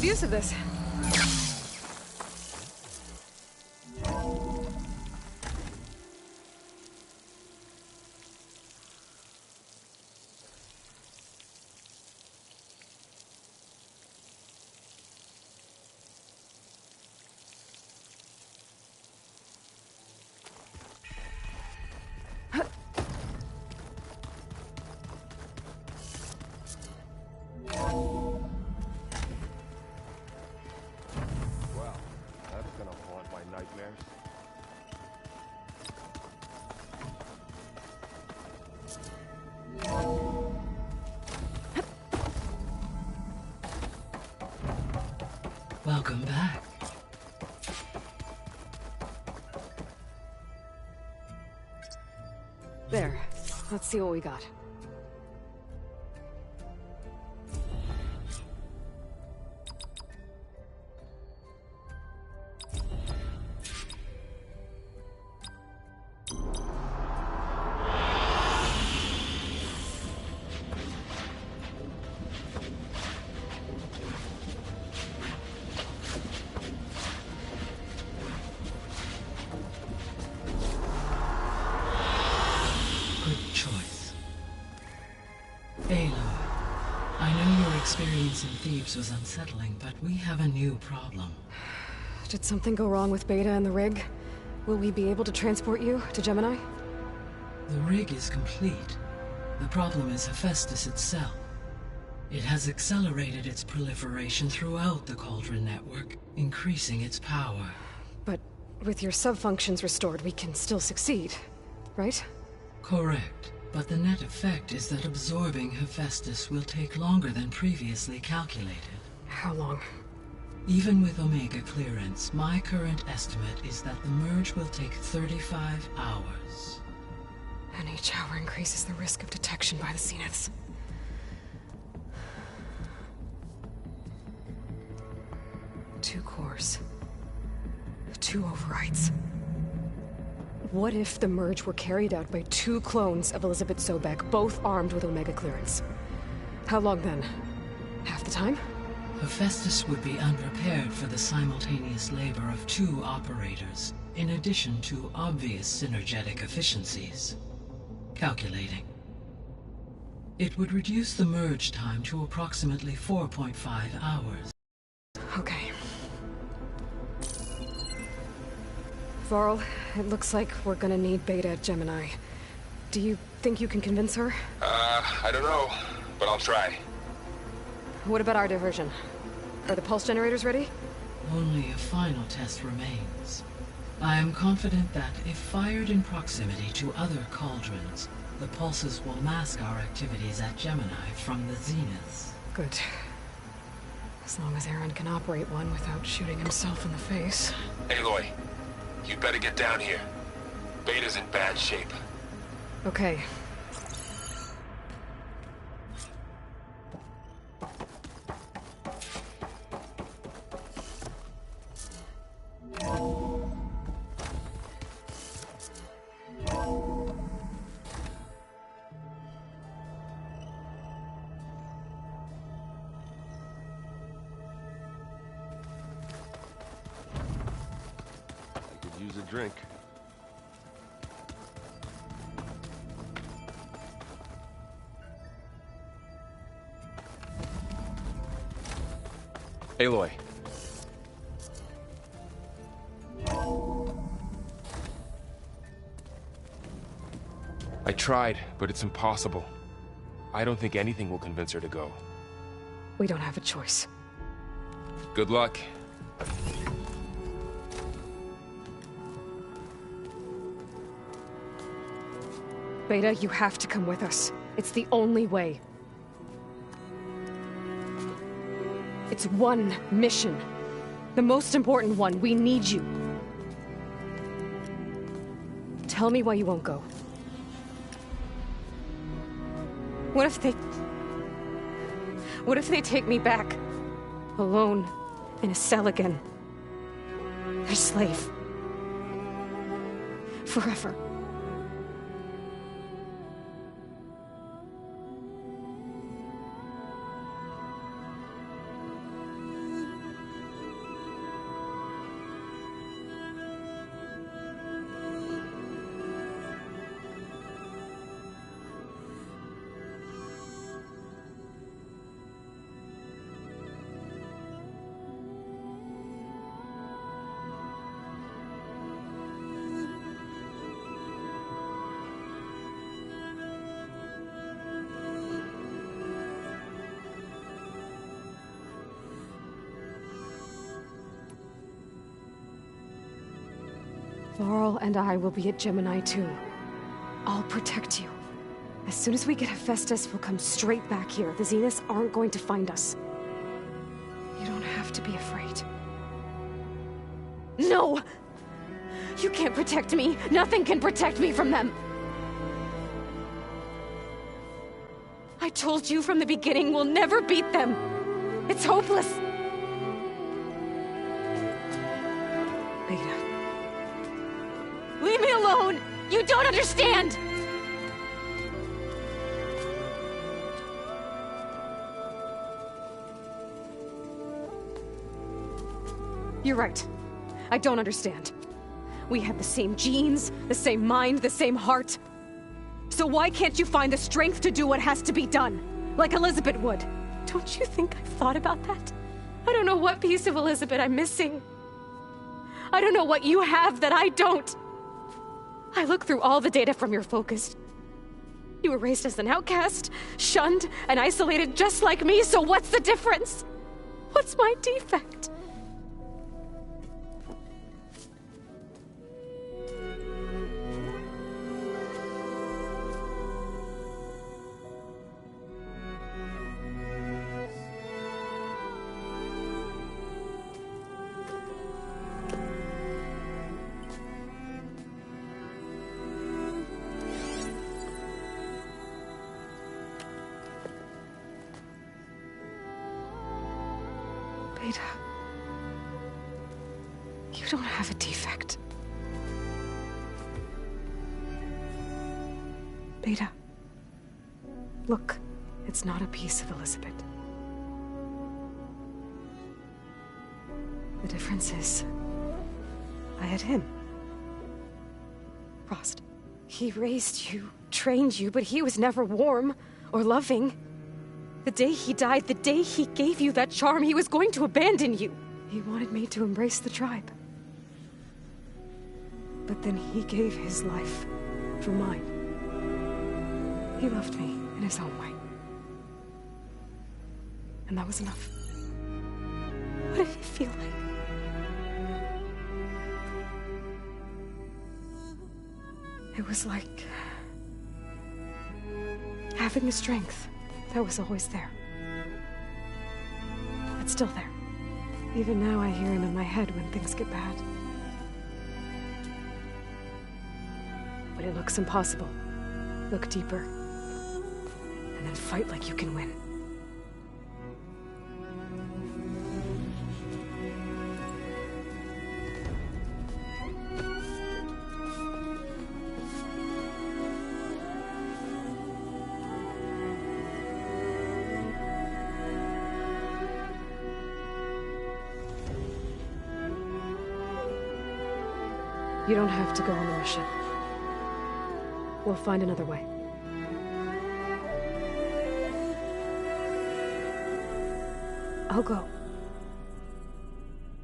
use of this. Welcome back. There. Let's see what we got. Experience in Thebes was unsettling, but we have a new problem. Did something go wrong with Beta and the rig? Will we be able to transport you to Gemini? The rig is complete. The problem is Hephaestus itself. It has accelerated its proliferation throughout the Cauldron network, increasing its power. But with your sub-functions restored, we can still succeed, right? Correct. But the net effect is that absorbing Hephaestus will take longer than previously calculated. How long? Even with Omega clearance, my current estimate is that the merge will take 35 hours. And each hour increases the risk of detection by the Zeniths. Two cores. Two overrides. What if the merge were carried out by two clones of Elizabeth Sobek, both armed with Omega clearance? How long then? Half the time? Hephaestus would be unprepared for the simultaneous labor of two operators, in addition to obvious synergetic efficiencies. Calculating. It would reduce the merge time to approximately 4.5 hours. Okay. Varl, it looks like we're gonna need Beta at Gemini. Do you think you can convince her? I don't know, but I'll try. What about our diversion? Are the pulse generators ready? Only a final test remains. I am confident that if fired in proximity to other cauldrons, the pulses will mask our activities at Gemini from the Zeniths. Good. As long as Aaron can operate one without shooting himself in the face. Aloy, you better get down here. Beta's in bad shape. Okay. Use a drink. Aloy. I tried, but it's impossible. I don't think anything will convince her to go. We don't have a choice. Good luck. Beta, you have to come with us. It's the only way. It's one mission. The most important one. We need you. Tell me why you won't go. What if they take me back? Alone, in a cell again. Their slave. Forever. Laurel and I will be at Gemini too. I'll protect you. As soon as we get Hephaestus, we'll come straight back here. The Zeniths aren't going to find us. You don't have to be afraid. No! You can't protect me. Nothing can protect me from them. I told you from the beginning we'll never beat them. It's hopeless. Beta. Leave me alone! You don't understand! You're right. I don't understand. We have the same genes, the same mind, the same heart. So why can't you find the strength to do what has to be done? Like Elizabeth would. Don't you think I've thought about that? I don't know what piece of Elizabeth I'm missing. I don't know what you have that I don't. I look through all the data from your focus. You were raised as an outcast, shunned, and isolated just like me, so what's the difference? What's my defect? Beta, you don't have a defect. Beta, look, it's not a piece of Elizabeth. The difference is, I had him. Frost. He raised you, trained you, but he was never warm or loving. The day he died, the day he gave you that charm, he was going to abandon you. He wanted me to embrace the tribe. But then he gave his life for mine. He loved me in his own way. And that was enough. What did it feel like? It was like having the strength that was always there. It's still there. Even now I hear him in my head when things get bad. But it looks impossible. Look deeper. And then fight like you can win. You don't have to go on the mission. We'll find another way. I'll go.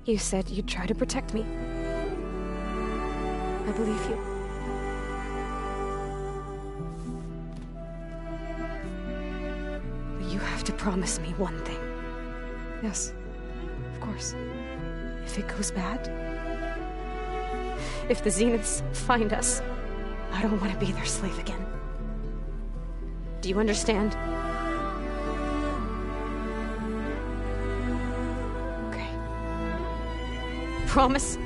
You said you'd try to protect me. I believe you. But you have to promise me one thing. Yes, of course. If it goes bad, if the Zeniths find us, I don't want to be their slave again. Do you understand? Okay. Promise?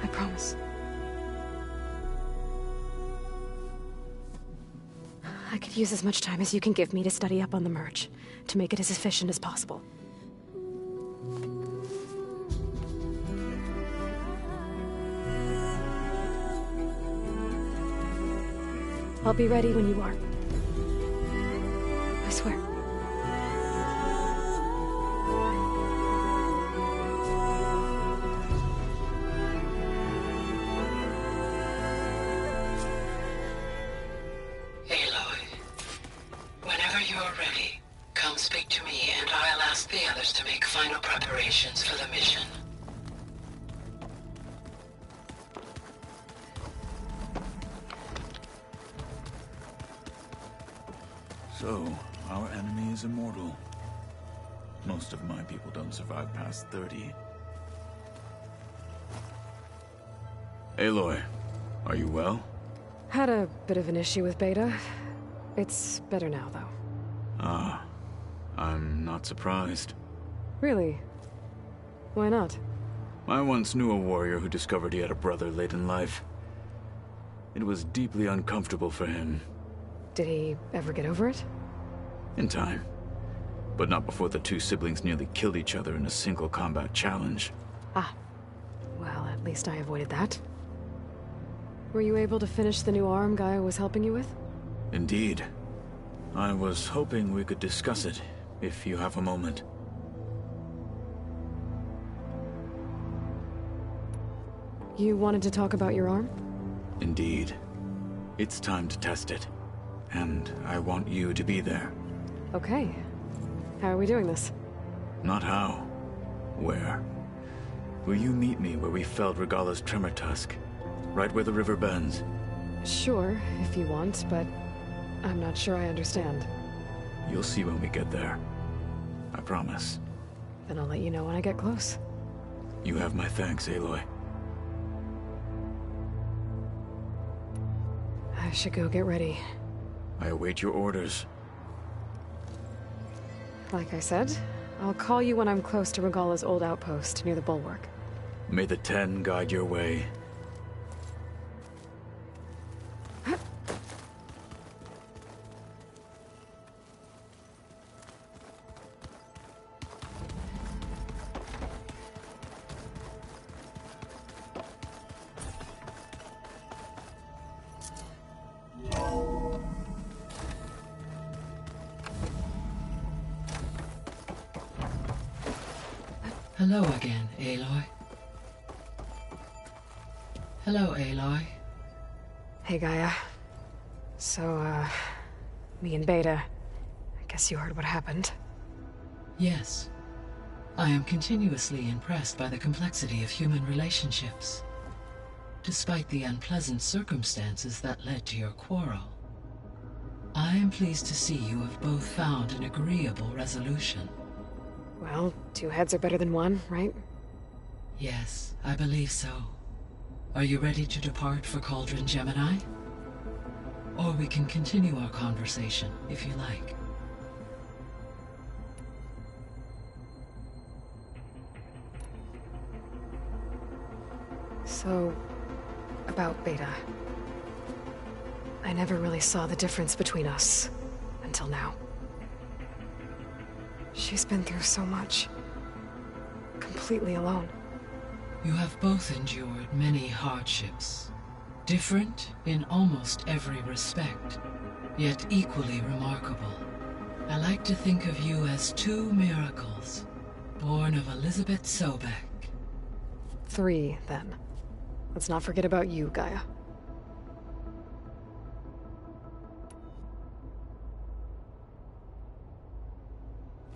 I promise. I could use as much time as you can give me to study up on the merge, to make it as efficient as possible. I'll be ready when you are. I swear. Aloy, whenever you're ready, come speak to me and I'll ask the others to make final preparations for the mission. So, our enemy is immortal. Most of my people don't survive past 30. Aloy, are you well? Had a bit of an issue with Beta. It's better now, though. Ah, I'm not surprised. Really? Why not? I once knew a warrior who discovered he had a brother late in life. It was deeply uncomfortable for him. Did he ever get over it? In time. But not before the two siblings nearly killed each other in a single combat challenge. Ah. Well, at least I avoided that. Were you able to finish the new arm Gaia was helping you with? Indeed. I was hoping we could discuss it, if you have a moment. You wanted to talk about your arm? Indeed. It's time to test it. And I want you to be there. Okay. How are we doing this? Not how. Where. Will you meet me where we felled Regalla's Tremor Tusk? Right where the river bends? Sure, if you want, but I'm not sure I understand. You'll see when we get there. I promise. Then I'll let you know when I get close. You have my thanks, Aloy. I should go get ready. I await your orders. Like I said, I'll call you when I'm close to Regalla's old outpost near the bulwark. May the Ten guide your way. Hello again, Aloy. Hello, Aloy. Hey, Gaia. So, me and Beta, I guess you heard what happened. Yes. I am continuously impressed by the complexity of human relationships. Despite the unpleasant circumstances that led to your quarrel, I am pleased to see you have both found an agreeable resolution. Well, two heads are better than one, right? Yes, I believe so. Are you ready to depart for Cauldron Gemini? Or we can continue our conversation, if you like. So, about Beta. I never really saw the difference between us, until now. She's been through so much. Completely alone. You have both endured many hardships. Different in almost every respect, yet equally remarkable. I like to think of you as two miracles, born of Elizabeth Sobek. 3, then. Let's not forget about you, Gaia.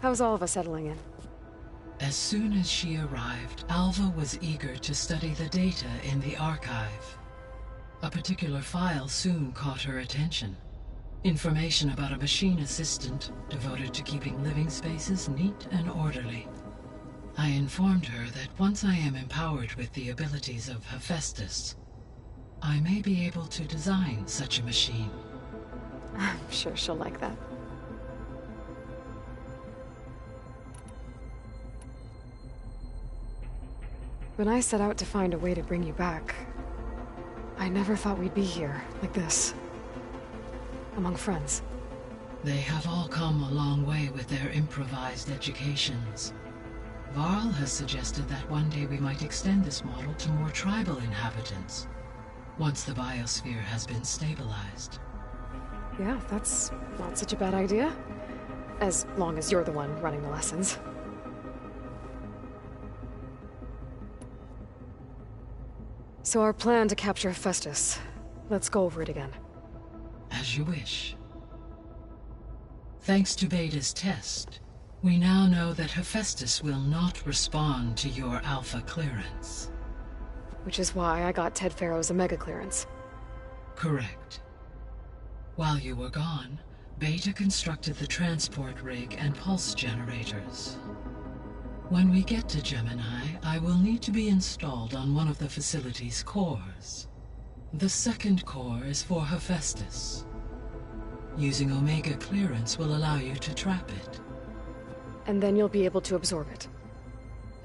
How's all of us settling in? As soon as she arrived, Alva was eager to study the data in the archive. A particular file soon caught her attention. Information about a machine assistant devoted to keeping living spaces neat and orderly. I informed her that once I am empowered with the abilities of Hephaestus, I may be able to design such a machine. I'm sure she'll like that. When I set out to find a way to bring you back, I never thought we'd be here, like this. Among friends. They have all come a long way with their improvised educations. Varl has suggested that one day we might extend this model to more tribal inhabitants, once the biosphere has been stabilized. Yeah, that's not such a bad idea. As long as you're the one running the lessons. So our plan to capture Hephaestus. Let's go over it again. As you wish. Thanks to Beta's test, we now know that Hephaestus will not respond to your Alpha clearance. Which is why I got Ted Farrow's Omega clearance. Correct. While you were gone, Beta constructed the transport rig and pulse generators. When we get to Gemini, I will need to be installed on one of the facility's cores. The second core is for Hephaestus. Using Omega clearance will allow you to trap it. And then you'll be able to absorb it.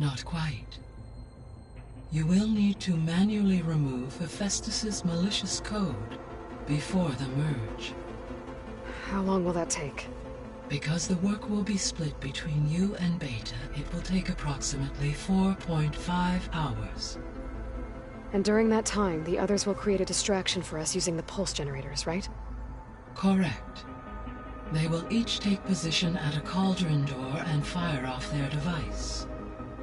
Not quite. You will need to manually remove Hephaestus's malicious code before the merge. How long will that take? Because the work will be split between you and Beta, it will take approximately 4.5 hours. And during that time, the others will create a distraction for us using the pulse generators, right? Correct. They will each take position at a cauldron door and fire off their device.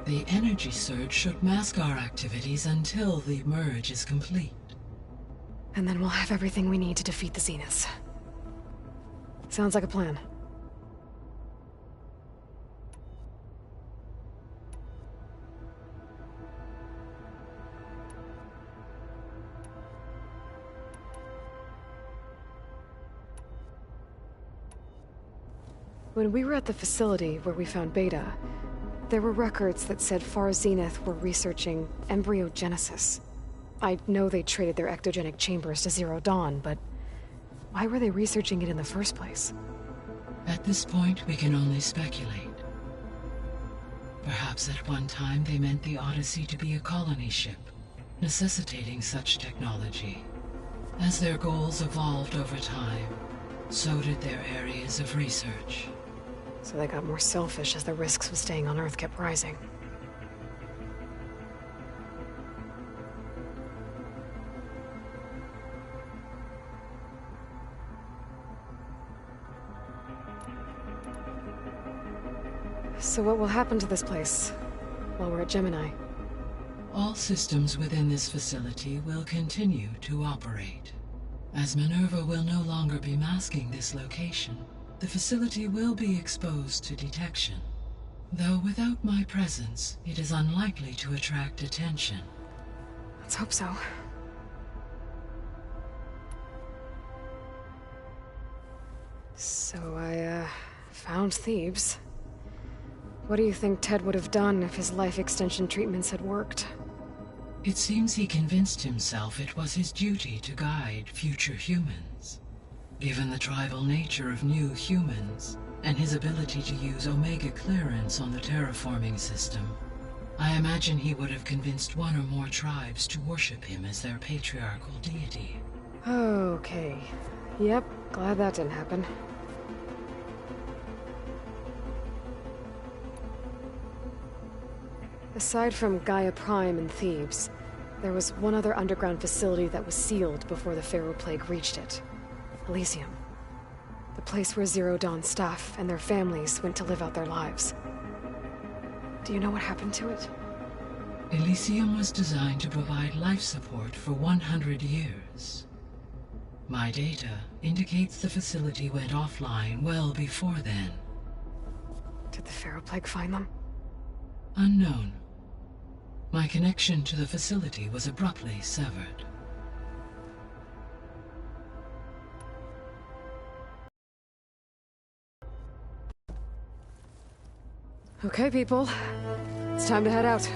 The energy surge should mask our activities until the merge is complete. And then we'll have everything we need to defeat the Zeniths. Sounds like a plan. When we were at the facility where we found Beta, there were records that said Far Zenith were researching embryogenesis. I know they traded their ectogenic chambers to Zero Dawn, but why were they researching it in the first place? At this point, we can only speculate. Perhaps at one time they meant the Odyssey to be a colony ship, necessitating such technology. As their goals evolved over time, so did their areas of research. So they got more selfish as the risks of staying on Earth kept rising. So what will happen to this place while we're at Gemini? All systems within this facility will continue to operate. As Minerva will no longer be masking this location, the facility will be exposed to detection. Though without my presence, it is unlikely to attract attention. Let's hope so. So I, found Thebes. What do you think Ted would have done if his life extension treatments had worked? It seems he convinced himself it was his duty to guide future humans. Given the tribal nature of new humans, and his ability to use Omega clearance on the terraforming system, I imagine he would have convinced one or more tribes to worship him as their patriarchal deity. Okay. Yep, glad that didn't happen. Aside from Gaia Prime and Thebes, there was one other underground facility that was sealed before the Pharaoh Plague reached it. Elysium. The place where Zero Dawn staff and their families went to live out their lives. Do you know what happened to it? Elysium was designed to provide life support for 100 years. My data indicates the facility went offline well before then. Did the Pharaoh Plague find them? Unknown. My connection to the facility was abruptly severed. Okay, people. It's time to head out.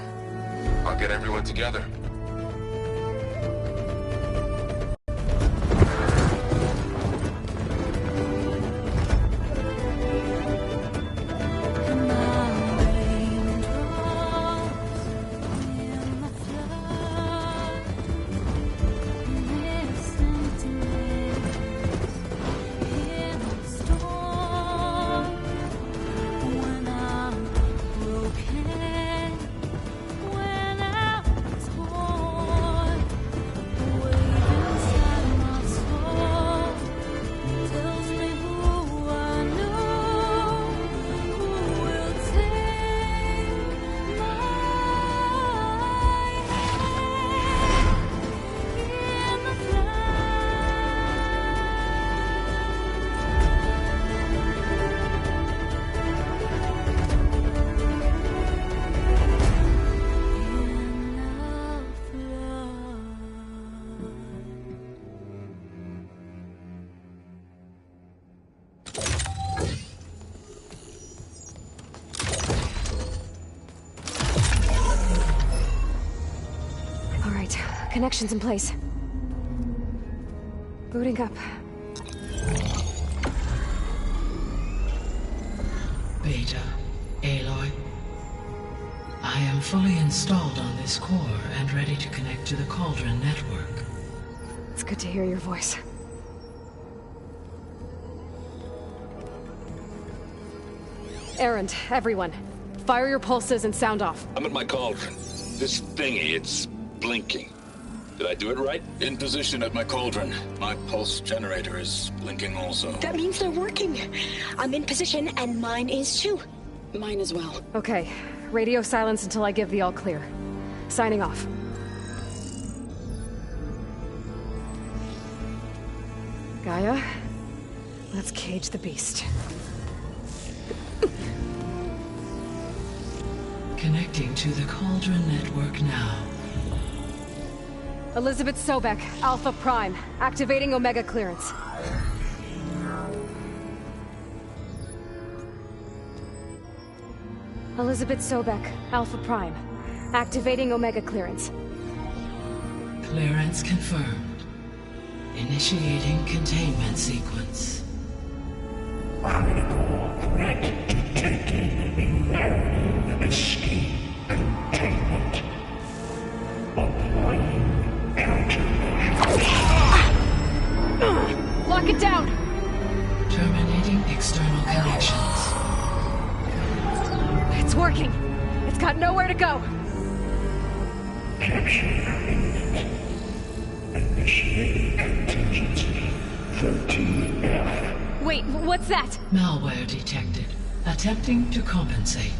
I'll get everyone together. When I was Connections in place. Booting up. Beta, Aloy. I am fully installed on this core and ready to connect to the Cauldron network. It's good to hear your voice. Erend, everyone. Fire your pulses and sound off. I'm at my cauldron. This thingy, it's blinking. Did I do it right? In position at my cauldron. My pulse generator is blinking also. That means they're working. I'm in position, and mine is too. Mine as well. Okay. Radio silence until I give the all clear. Signing off. Gaia, let's cage the beast. Connecting to the Cauldron network now. Elizabeth Sobek, Alpha Prime, activating Omega clearance. Elizabeth Sobek, Alpha Prime, activating Omega clearance. Clearance confirmed. Initiating containment sequence. Critical threat detected. Escape containment. Applying countermeasures. Lock it down! Terminating external connections. It's working! It's got nowhere to go! Capture imminent. Initiating contingency 13F. Wait, what's that? Malware detected. Attempting to compensate.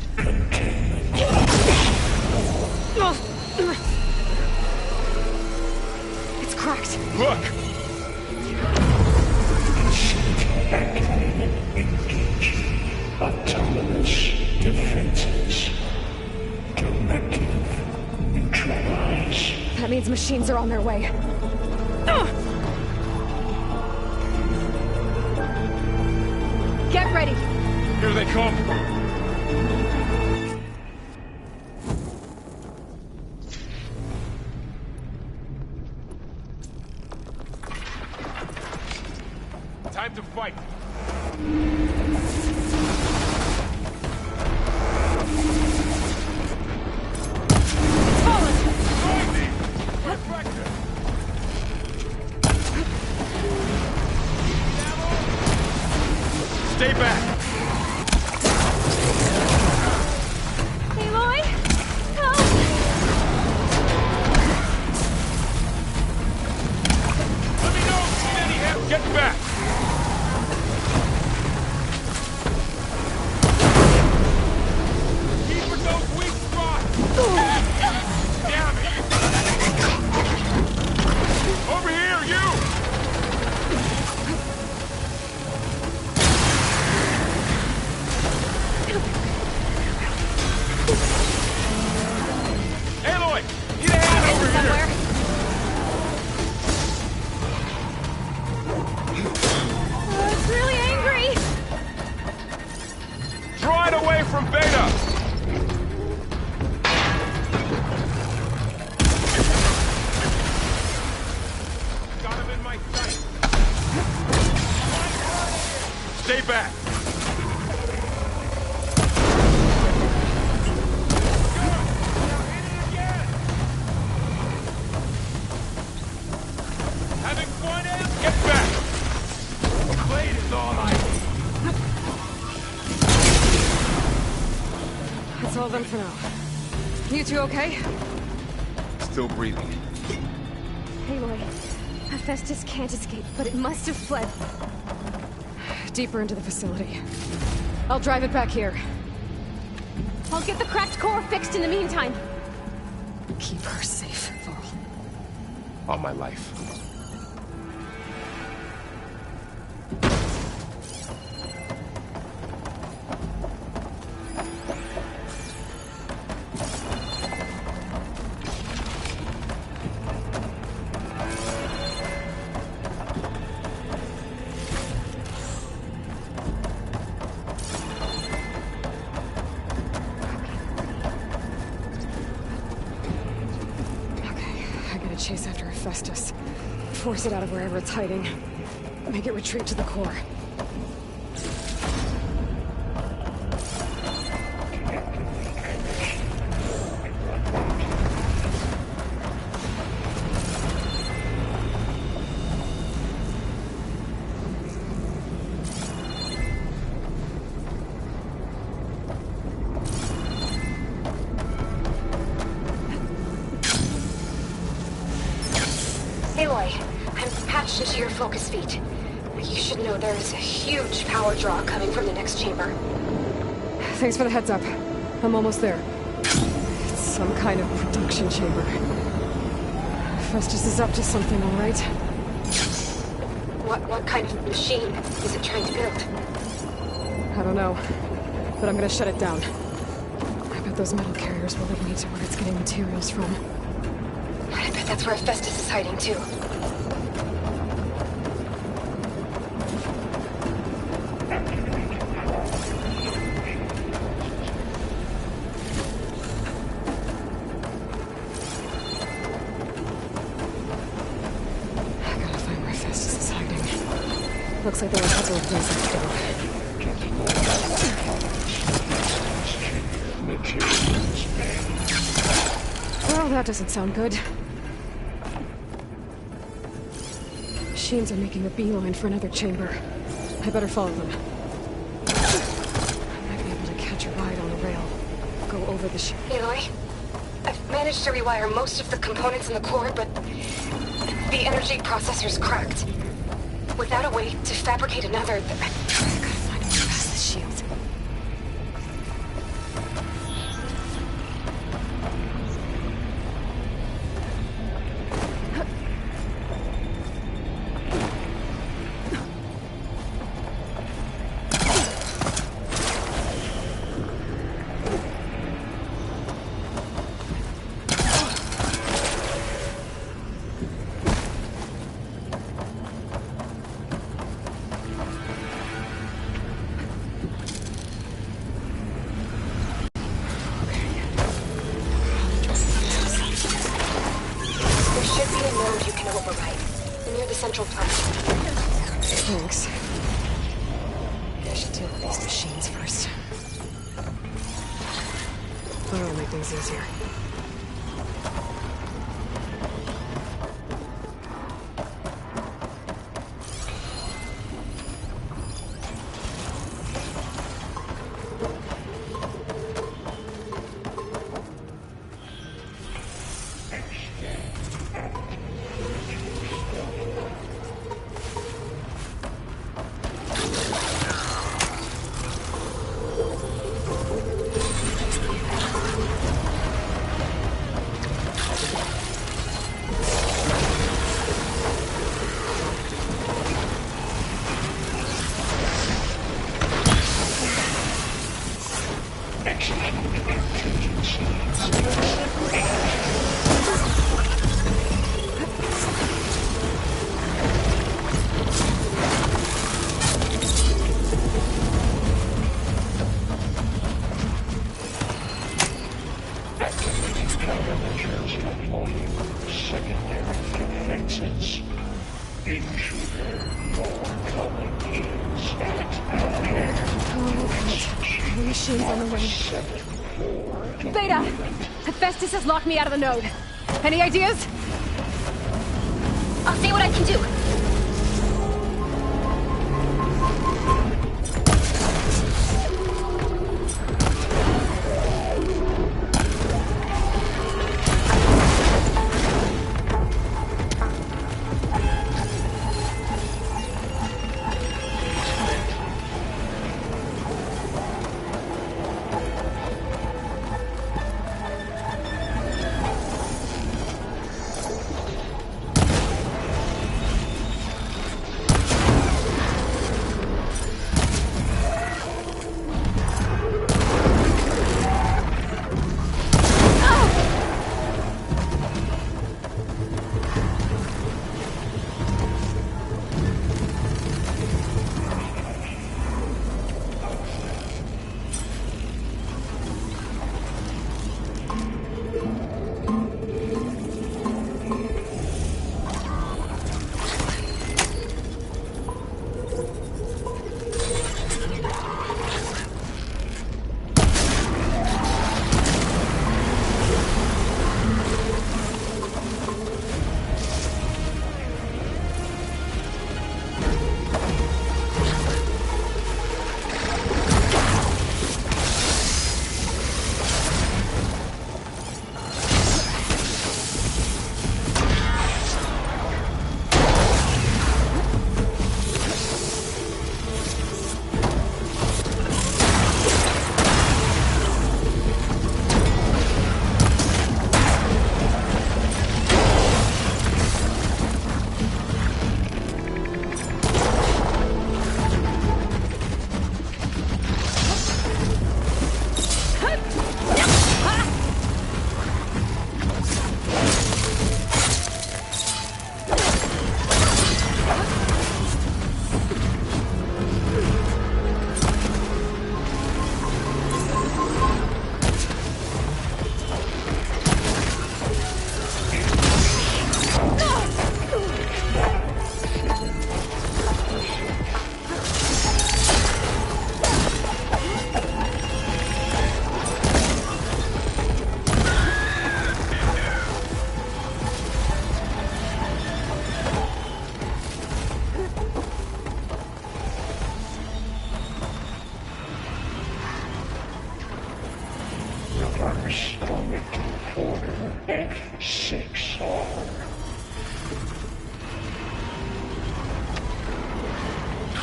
It's cracked. Look! Activated. Engaging. Autonomous defenses. Directive. Neutralize. That means machines are on their way. Get ready! Here they come! Time to fight! Stay back! Aloy! Help! Let me know if you need any help! Get back! Keep for those weak spots! Damn it! Over here, you! Aloy! Need a hand over Somewhere. It's really angry! here! Draw it away from Beta! Got him in my sight! Stay back! Having fun, Ed? Get back! Blade is all I need. That's all done for now. You two okay? Still breathing. Aloy, Hephaestus can't escape, but it must have fled. Deeper into the facility. I'll drive it back here. I'll get the cracked core fixed in the meantime. Keep her safe, Varl. All my life. Okay, I gotta chase that Hephaestus. Force it out of wherever it's hiding. Make it retreat to the core. Aloy, I'm patched into your focus feed. You should know there's a huge power draw coming from the next chamber. Thanks for the heads up. I'm almost there. It's some kind of production chamber. Festus is up to something, all right? What kind of machine is it trying to build? I don't know, but I'm gonna shut it down. I bet those metal carriers will lead me to where it's getting materials from. I bet that's where Festus is hiding, too. I gotta find where Festus is hiding. Looks like there are a couple of places to go. Well, that doesn't sound good. Machines are making a beeline for another chamber. I better follow them. I might be able to catch a ride on a rail. Go over the ship. Aloy, I've managed to rewire most of the components in the core, but the energy processor's cracked. Without a way to fabricate another, I gotta find a way past the shield. Central platform. Thanks. I should deal with these machines first. That'll make things easier. Beta! Hephaestus has locked me out of the node. Any ideas? I'll see what I can do. Order F6R.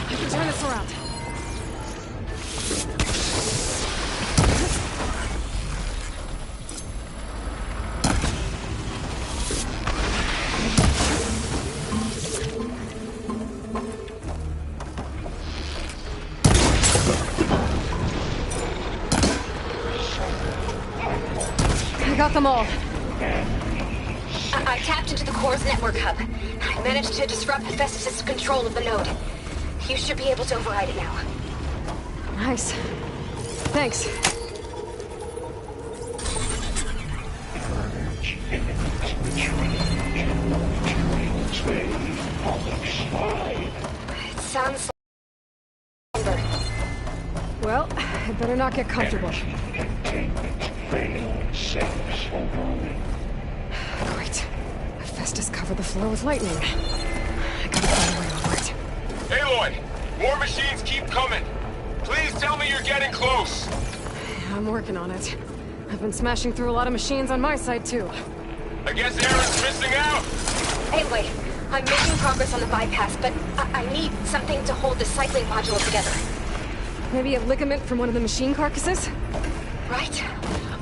You can turn this around. I got them all. I tapped into the core's network hub. I managed to disrupt Hephaestus' control of the node. You should be able to override it now. Nice. Thanks. Purge enemies retreat. Terrain on the side. It sounds like... Well, I better not get comfortable. Containment failed. Saves overrun. Great. Hephaestus covered the floor with lightning. I gotta find a way over it. Aloy! More machines keep coming! Please tell me you're getting close! I'm working on it. I've been smashing through a lot of machines on my side, too. I guess Aaron's missing out! Anyway, I'm making progress on the bypass, but I need something to hold the cycling module together. Maybe a ligament from one of the machine carcasses? Right?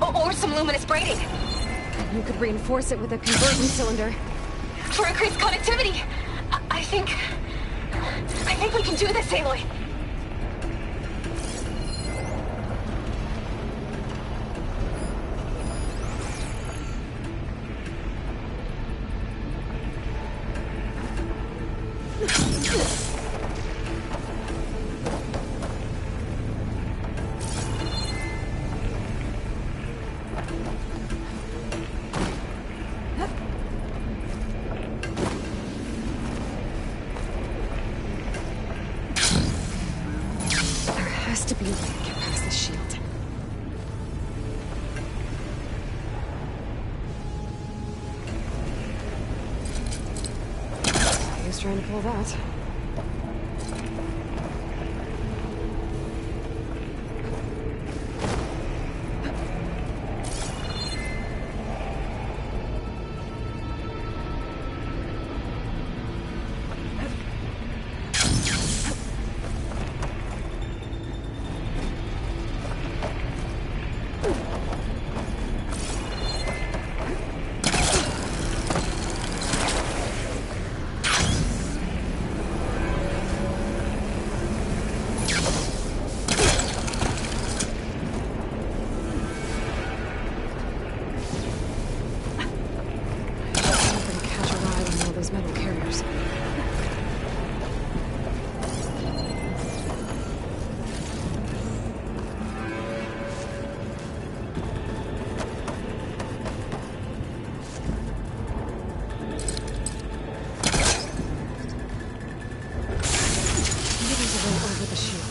Or some luminous braiding. You could reinforce it with a conversion cylinder. For increased connectivity! I think we can do this, Aloy. Has to be a way to get past the shield. He was trying to pull that. Metal carriers. Maybe there's a way over the shield.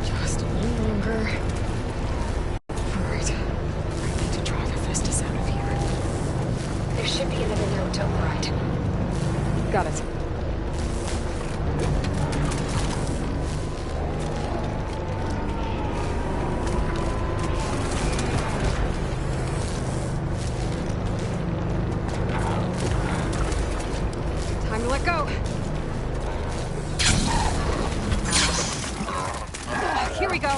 Just a little longer. Alright. I need to drive Hephaestus out of here. There should be another node to override. Got it. Time to let go. Here we go.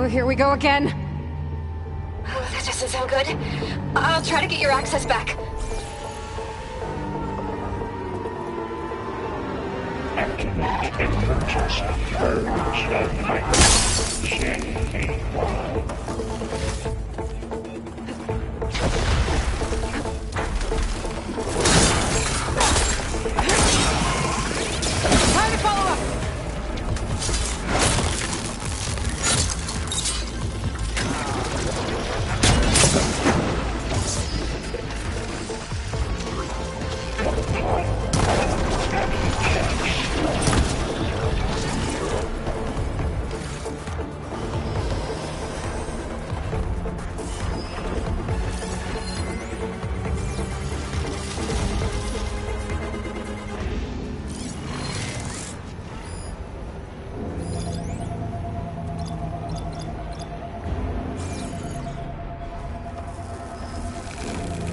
here we go again. Oh, that doesn't sound good. I'll try to get your access back. Activate emergency purge of J-A-Y. Time to follow up!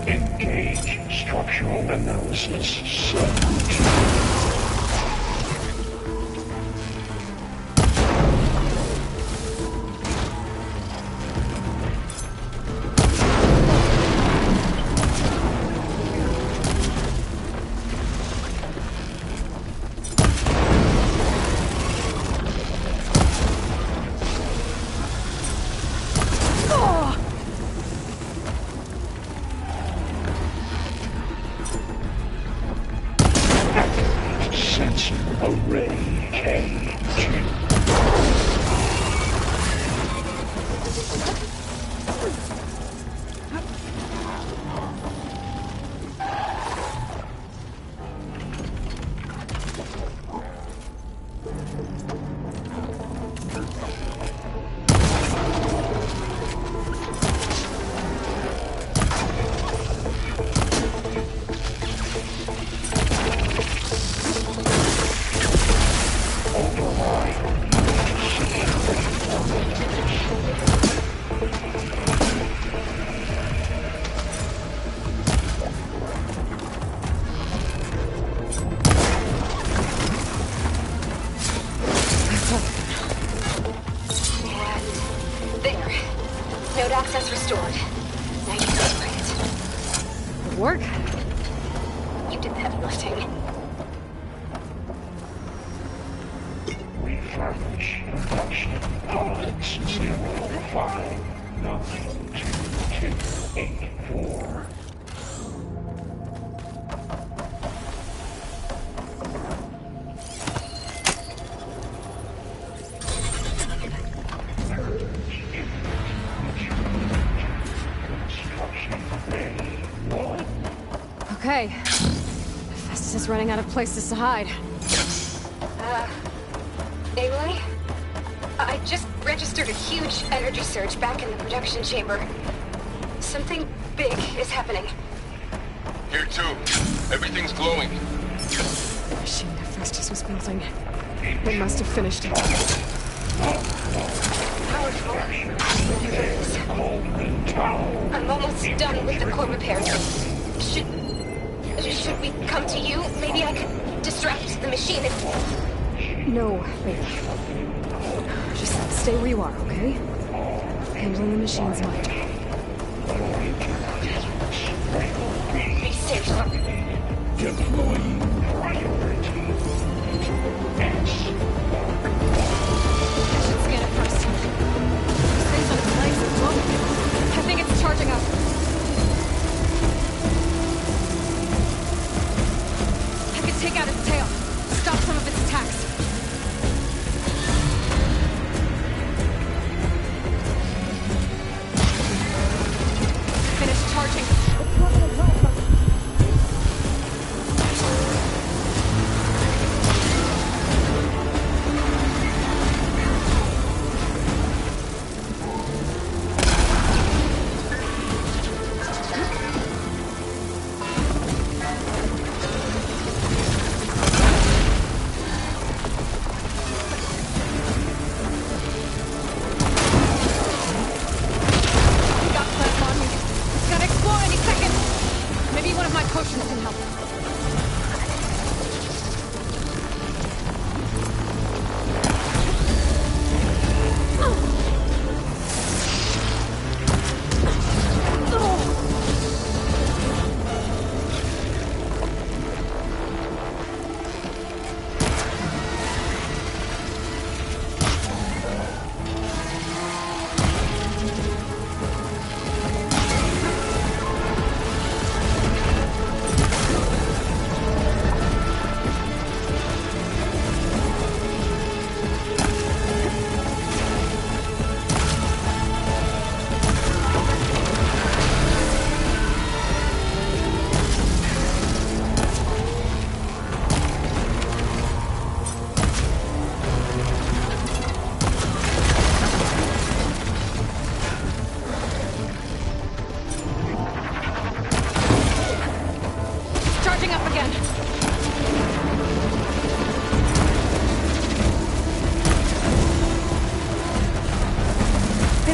Engage structural analysis subroutine. Sensor array K2. There. Node access restored. Now you can operate it. Good work. You did the heavy lifting. Refurbish induction pods 05928284. Okay. Festus is running out of places to hide. Aloy? I just registered a huge energy surge back in the production chamber. Something big is happening. Here too. Everything's glowing. The machine that Festus was building. It must have finished it. Powerful. I'm almost done with the core repairs. Should we come to you? Maybe I could distract the machine if... No, wait. Just stay where you are, okay? Handling the machine's my job. Be safe. Deploying priority. I should scan it first. This thing's on its legs at the moment. I think it's charging up. I could take out its tail. Stop some of its attacks. Finish charging.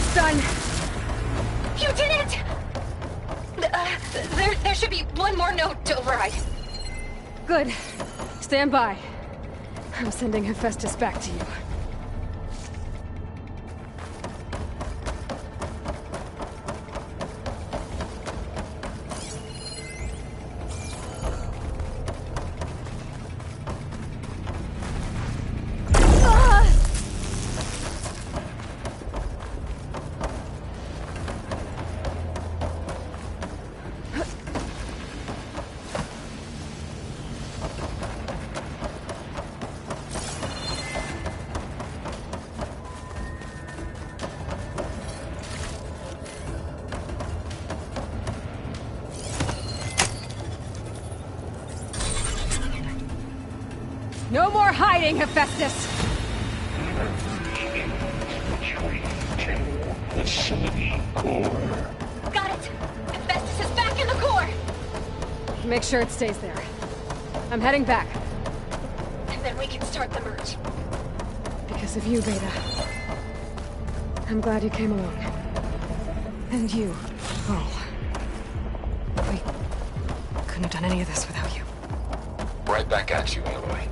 It's done. You did it! There should be one more node to override. Good. Stand by. I'm sending Hephaestus back to you. No more hiding, Hephaestus! Facility core. Got it! Hephaestus is back in the core! Make sure it stays there. I'm heading back. And then we can start the merge. Because of you, Beta. I'm glad you came along. And you, Paul. We couldn't have done any of this without you. Right back at you, Aloy.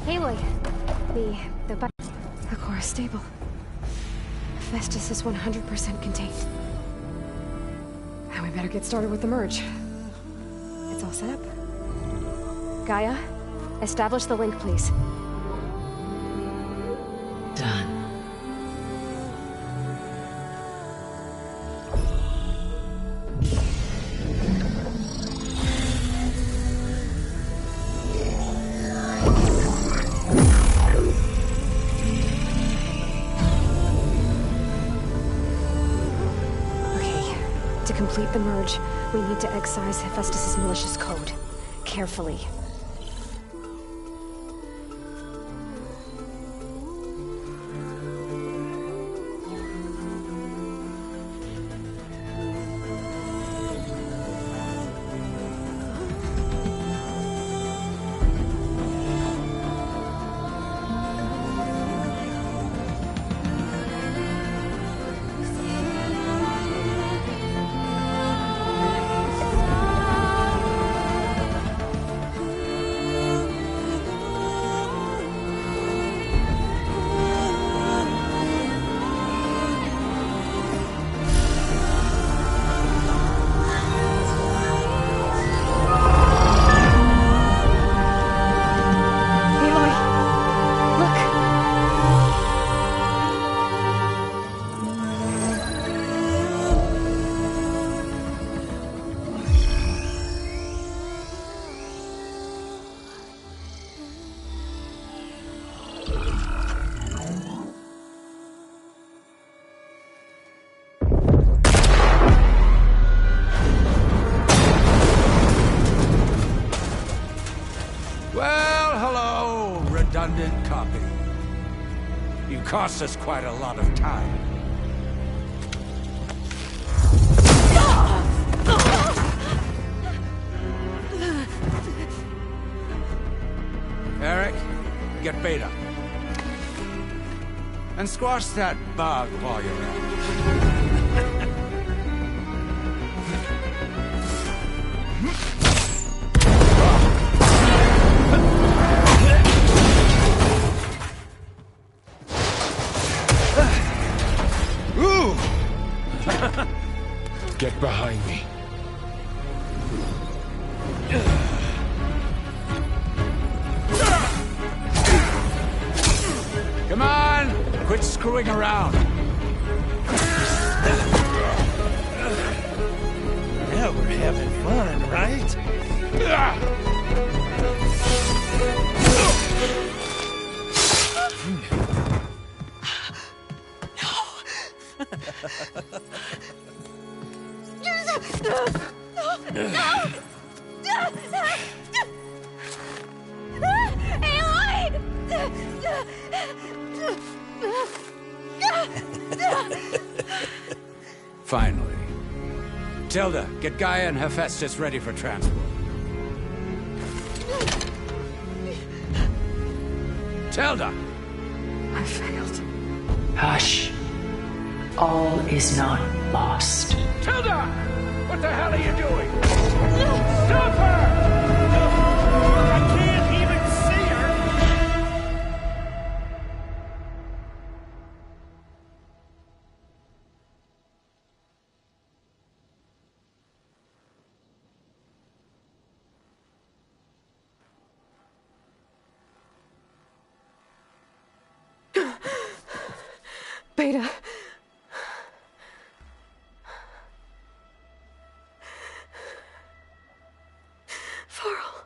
Aloy, the core is stable. Hephaestus is 100% contained. Now we better get started with the merge. It's all set up. Gaia, establish the link, please. Done. To complete the merge, we need to excise Hephaestus' malicious code. Carefully. Redundant copy. You cost us quite a lot of time. Eric, get Beta. And squash that bug while you're at it. Get behind me. Come on! Quit screwing around. Now we're having fun, right? Finally. Tilda, get Gaia and Hephaestus ready for transport. Tilda! I failed. Hush. All is not lost. Tilda! What the hell are you doing? Stop her! I can't even see her! Beta. Varl.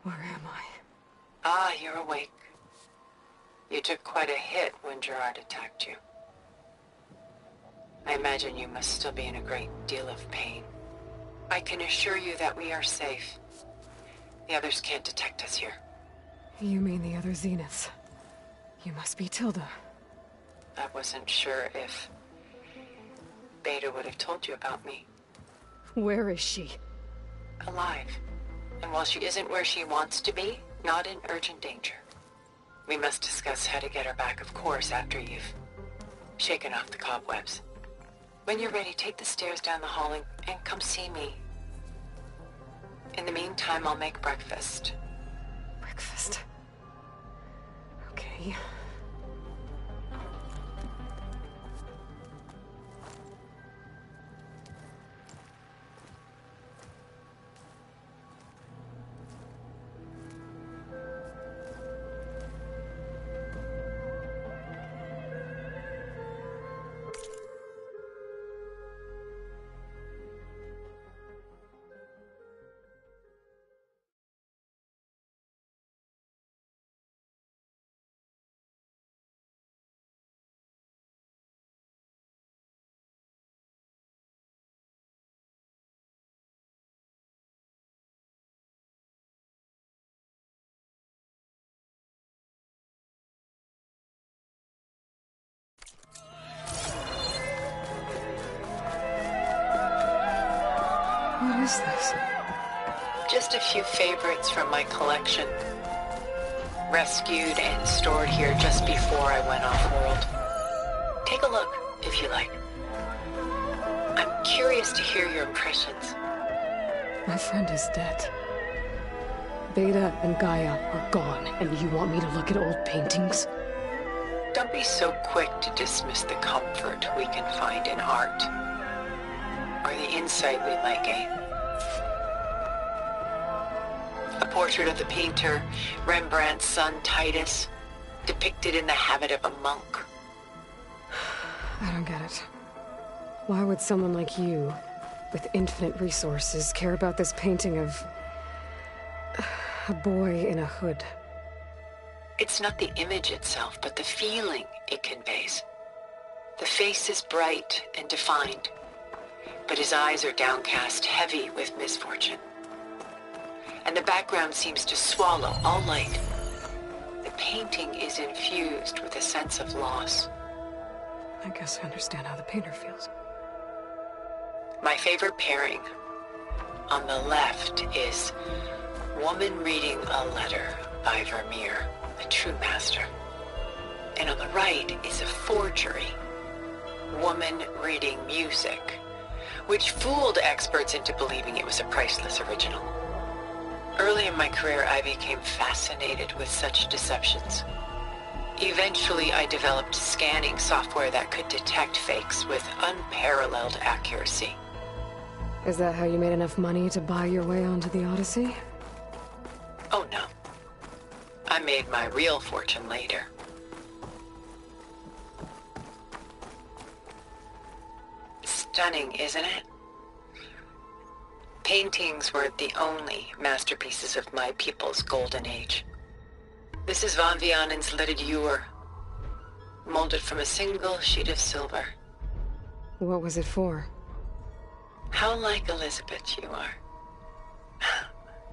Where am I? Ah, you're awake. You took quite a hit when Gerard attacked you. I imagine you must still be in a great deal of pain. I can assure you that we are safe. The others can't detect us here. You mean the other Zeniths? You must be Tilda. I wasn't sure if Beta would have told you about me. Where is she? Alive. And while she isn't where she wants to be, not in urgent danger. We must discuss how to get her back, of course, after you've shaken off the cobwebs. When you're ready, take the stairs down the hall and come see me. In the meantime, I'll make breakfast. Breakfast. Okay. What is this? Just a few favorites from my collection. Rescued and stored here just before I went off-world. Take a look, if you like. I'm curious to hear your impressions. My friend is dead. Beta and Gaia are gone, and you want me to look at old paintings? Don't be so quick to dismiss the comfort we can find in art, or the insight we might gain. A portrait of the painter, Rembrandt's son Titus, depicted in the habit of a monk. I don't get it. Why would someone like you, with infinite resources, care about this painting of a boy in a hood? It's not the image itself, but the feeling it conveys. The face is bright and defined, but his eyes are downcast, heavy with misfortune. And the background seems to swallow all light. The painting is infused with a sense of loss. I guess I understand how the painter feels. My favorite pairing on the left is Woman Reading a Letter by Vermeer, a true master. And on the right is a forgery, Woman Reading Music, which fooled experts into believing it was a priceless original. Early in my career, I became fascinated with such deceptions. Eventually, I developed scanning software that could detect fakes with unparalleled accuracy. Is that how you made enough money to buy your way onto the Odyssey? Oh no. I made my real fortune later. stunning, isn't it? Paintings were the only masterpieces of my people's golden age. This is Von Vianen's Lidded Ewer, molded from a single sheet of silver. What was it for? How like Elizabeth you are.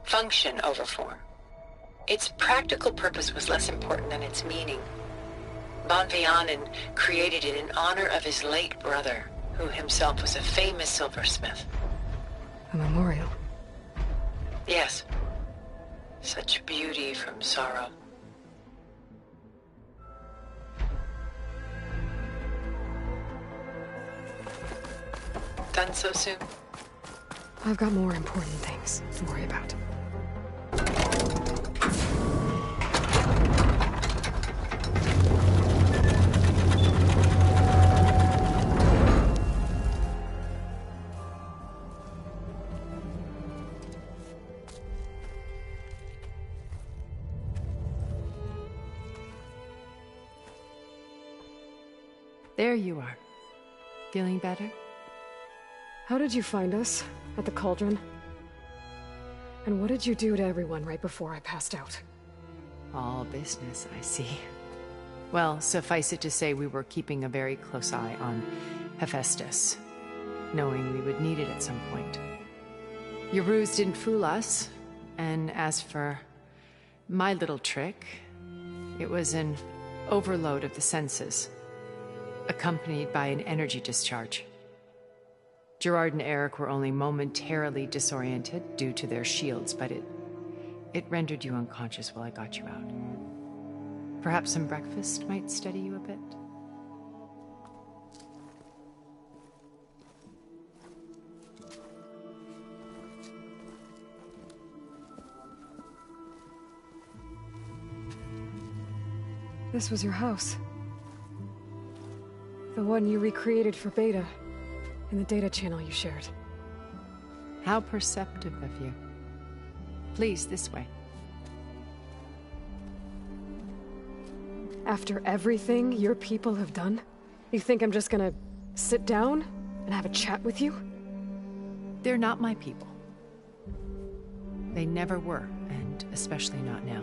Function over form. Its practical purpose was less important than its meaning. Von Vianen created it in honor of his late brother, who himself was a famous silversmith. A memorial? Yes. Such beauty from sorrow. Done so soon? I've got more important things to worry about. There you are. Feeling better? How did you find us? At the Cauldron? And what did you do to everyone right before I passed out? All business, I see. Well, suffice it to say we were keeping a very close eye on Hephaestus, knowing we would need it at some point. Your ruse didn't fool us, and as for my little trick, it was an overload of the senses, accompanied by an energy discharge. Gerard and Eric were only momentarily disoriented due to their shields, but it rendered you unconscious while I got you out. Perhaps some breakfast might steady you a bit? This was your house. The one you recreated for Beta, in the data channel you shared. How perceptive of you. Please, this way. After everything your people have done, you think I'm just gonna sit down and have a chat with you? They're not my people. They never were, and especially not now.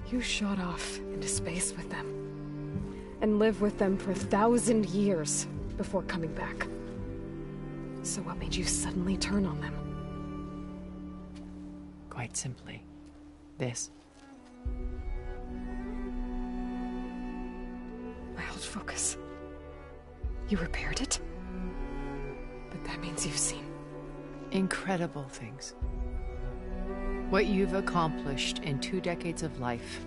You shot off into space with them, and lived with them for 1,000 years before coming back. So what made you suddenly turn on them? Quite simply, this. My old focus. You repaired it? But that means you've seen incredible things. What you've accomplished in 2 decades of life.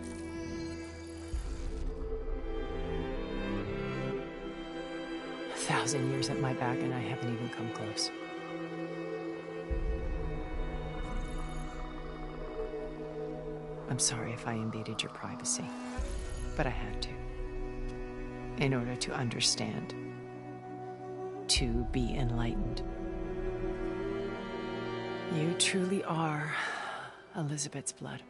A 1,000 years at my back and I haven't even come close. I'm sorry if I invaded your privacy, but I had to. In order to understand. To be enlightened. You truly are Elizabeth's blood.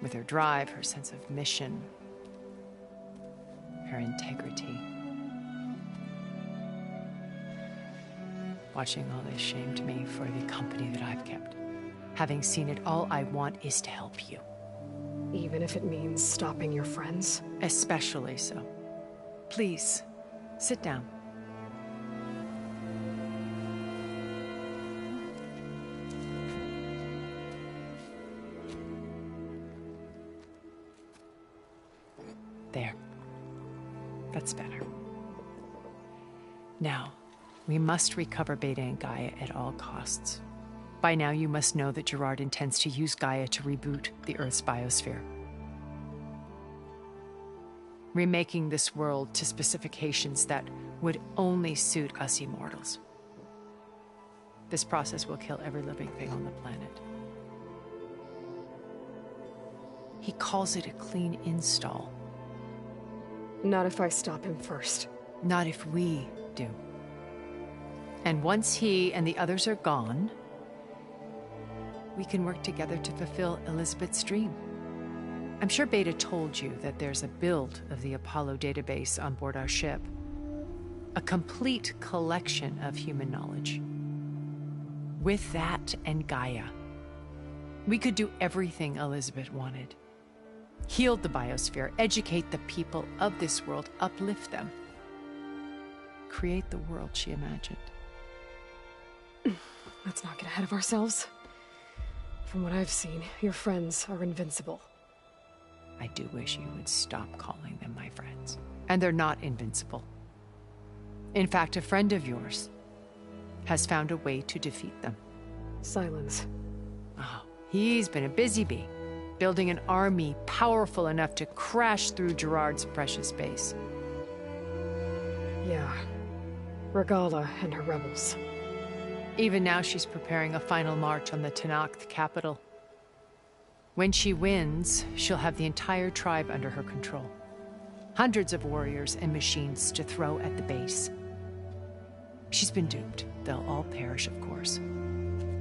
With her drive, her sense of mission, her integrity. Watching all this shamed me for the company that I've kept. Having seen it, all I want is to help you. Even if it means stopping your friends? Especially so. Please, sit down. There. That's better. Now, we must recover Beta and Gaia at all costs. By now, you must know that Gerard intends to use Gaia to reboot the Earth's biosphere. Remaking this world to specifications that would only suit us immortals. This process will kill every living thing on the planet. He calls it a clean install. Not if I stop him first. Not if we do. And once he and the others are gone, we can work together to fulfill Elizabeth's dream. I'm sure Beta told you that there's a build of the Apollo database on board our ship. A complete collection of human knowledge. With that and Gaia, we could do everything Elizabeth wanted. Heal the biosphere, educate the people of this world, uplift them. Create the world she imagined. Let's not get ahead of ourselves. From what I've seen, your friends are invincible. I do wish you would stop calling them my friends. And they're not invincible. In fact, a friend of yours has found a way to defeat them. Silence. Oh, he's been a busy bee, building an army powerful enough to crash through Gerard's precious base. Yeah. Regalla and her rebels. Even now she's preparing a final march on the Tenakth capital. When she wins, she'll have the entire tribe under her control. Hundreds of warriors and machines to throw at the base. She's been duped. They'll all perish, of course.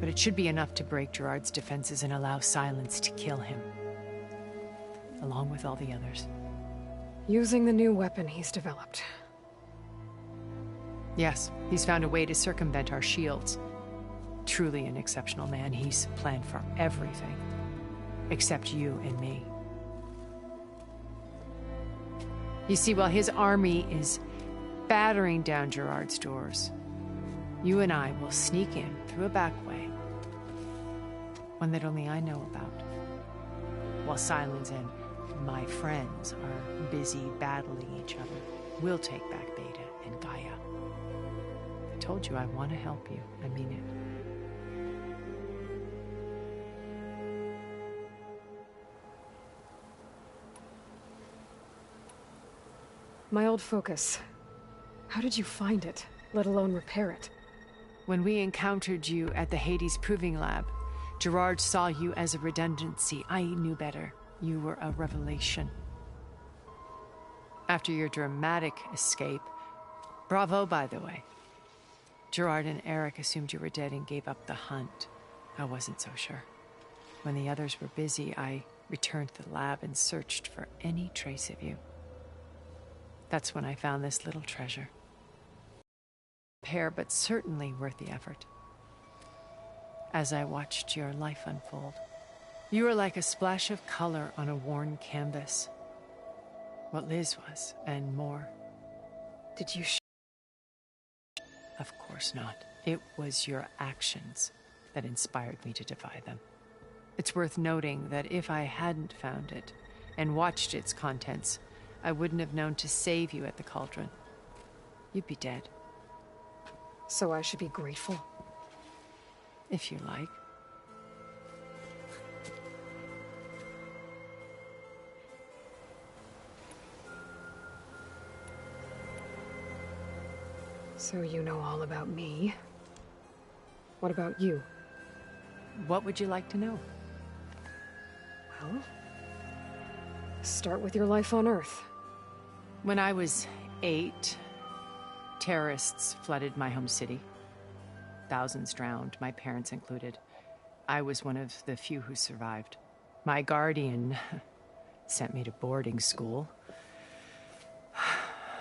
But it should be enough to break Gerard's defenses and allow Silence to kill him. Along with all the others. Using the new weapon he's developed. Yes, he's found a way to circumvent our shields. Truly an exceptional man. He's planned for everything. Except you and me. You see, while his army is battering down Gerard's doors, you and I will sneak in through a back way. One that only I know about. While Silence and my friends are busy battling each other, we'll take back Beta and Gaia. I told you I want to help you. I mean it. My old focus. How did you find it, let alone repair it? When we encountered you at the Hades Proving Lab, Gerard saw you as a redundancy. I knew better. You were a revelation. After your dramatic escape, bravo, by the way. Gerard and Eric assumed you were dead and gave up the hunt. I wasn't so sure. When the others were busy, I returned to the lab and searched for any trace of you. That's when I found this little treasure. Rare, but certainly worth the effort. As I watched your life unfold, you were like a splash of color on a worn canvas. What Liz was, and more. Did you Of course not. It was your actions that inspired me to defy them. It's worth noting that if I hadn't found it and watched its contents, I wouldn't have known to save you at the cauldron. You'd be dead. So I should be grateful? If you like. So you know all about me. What about you? What would you like to know? Well, start with your life on Earth. When I was 8, terrorists flooded my home city. Thousands drowned, my parents included. I was one of the few who survived. My guardian sent me to boarding school.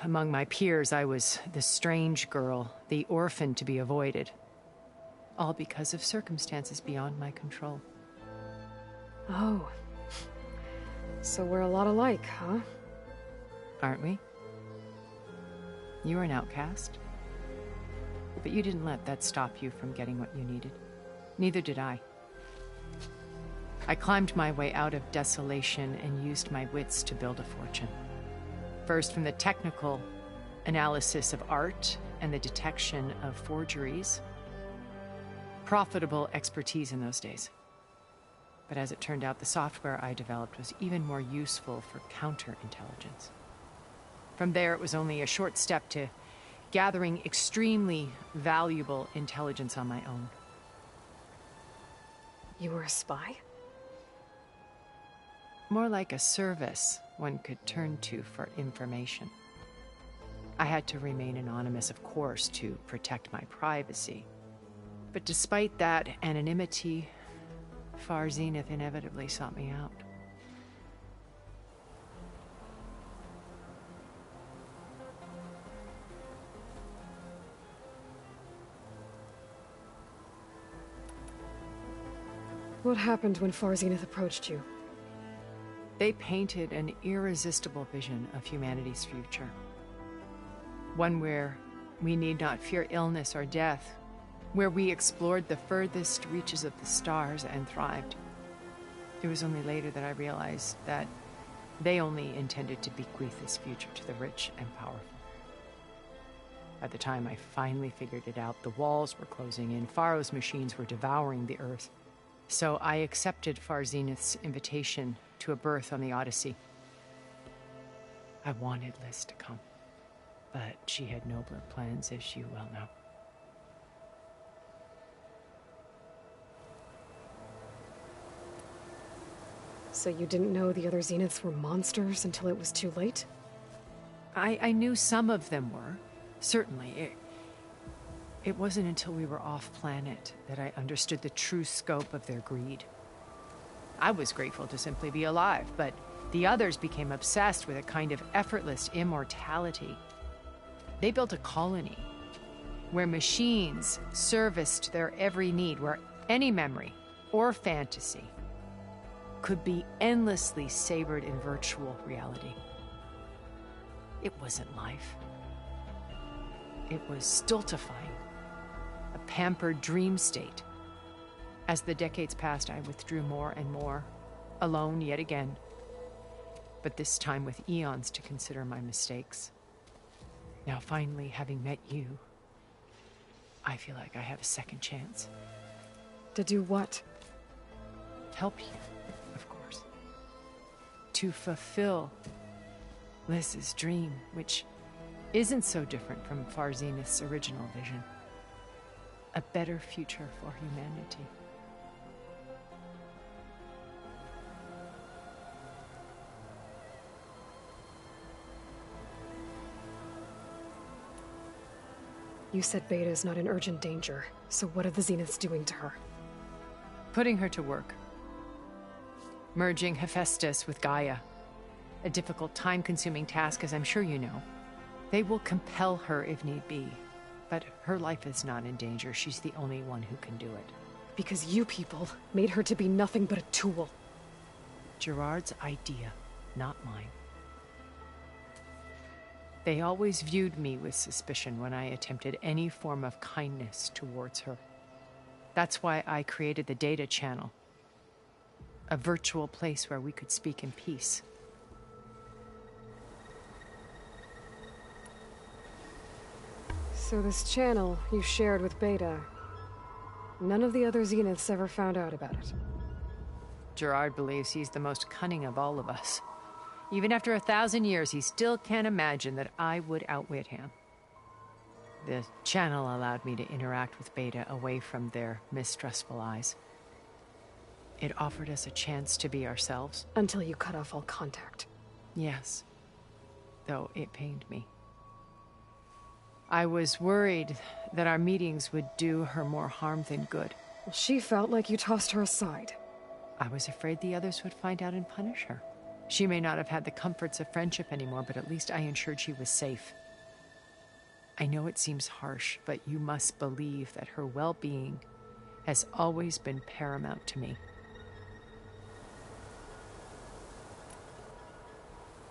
Among my peers, I was the strange girl, the orphan to be avoided. All because of circumstances beyond my control. Oh. So we're a lot alike, huh? Aren't we? You were an outcast. But you didn't let that stop you from getting what you needed. Neither did I. I climbed my way out of desolation and used my wits to build a fortune. First from the technical analysis of art and the detection of forgeries. Profitable expertise in those days. But as it turned out, the software I developed was even more useful for counterintelligence. From there, it was only a short step to gathering extremely valuable intelligence on my own. You were a spy? More like a service one could turn to for information. I had to remain anonymous, of course, to protect my privacy. But despite that anonymity, Far Zenith inevitably sought me out. What happened when Far Zenith approached you? They painted an irresistible vision of humanity's future. One where we need not fear illness or death, where we explored the furthest reaches of the stars and thrived. It was only later that I realized that they only intended to bequeath this future to the rich and powerful. By the time I finally figured it out, the walls were closing in, Faro's machines were devouring the Earth. So I accepted Far Zenith's invitation to a berth on the Odyssey. I wanted Liz to come, but she had nobler plans, as you well know. So you didn't know the other Zeniths were monsters until it was too late? I knew some of them were, certainly. It wasn't until we were off-planet that I understood the true scope of their greed. I was grateful to simply be alive, but the others became obsessed with a kind of effortless immortality. They built a colony where machines serviced their every need, where any memory or fantasy could be endlessly savored in virtual reality. It wasn't life. It was stultifying, a pampered dream state. As the decades passed, I withdrew more and more, alone yet again, but this time with eons to consider my mistakes. Now, finally, having met you, I feel like I have a second chance. To do what? Help you, of course. To fulfill Liz's dream, which isn't so different from Far Zenith's original vision. A better future for humanity. You said Beta is not in urgent danger, so what are the Zeniths doing to her? Putting her to work. Merging Hephaestus with Gaia. A difficult, time-consuming task, as I'm sure you know. They will compel her if need be, but her life is not in danger. She's the only one who can do it. Because you people made her to be nothing but a tool. Gerard's idea, not mine. They always viewed me with suspicion when I attempted any form of kindness towards her. That's why I created the data channel. A virtual place where we could speak in peace. So this channel you shared with Beta, none of the other Zeniths ever found out about it? Gerard believes he's the most cunning of all of us. Even after 1,000 years, he still can't imagine that I would outwit him. The channel allowed me to interact with Beta away from their mistrustful eyes. It offered us a chance to be ourselves. Until you cut off all contact. Yes. Though it pained me. I was worried that our meetings would do her more harm than good. Well, she felt like you tossed her aside. I was afraid the others would find out and punish her. She may not have had the comforts of friendship anymore, but at least I ensured she was safe. I know it seems harsh, but you must believe that her well-being has always been paramount to me.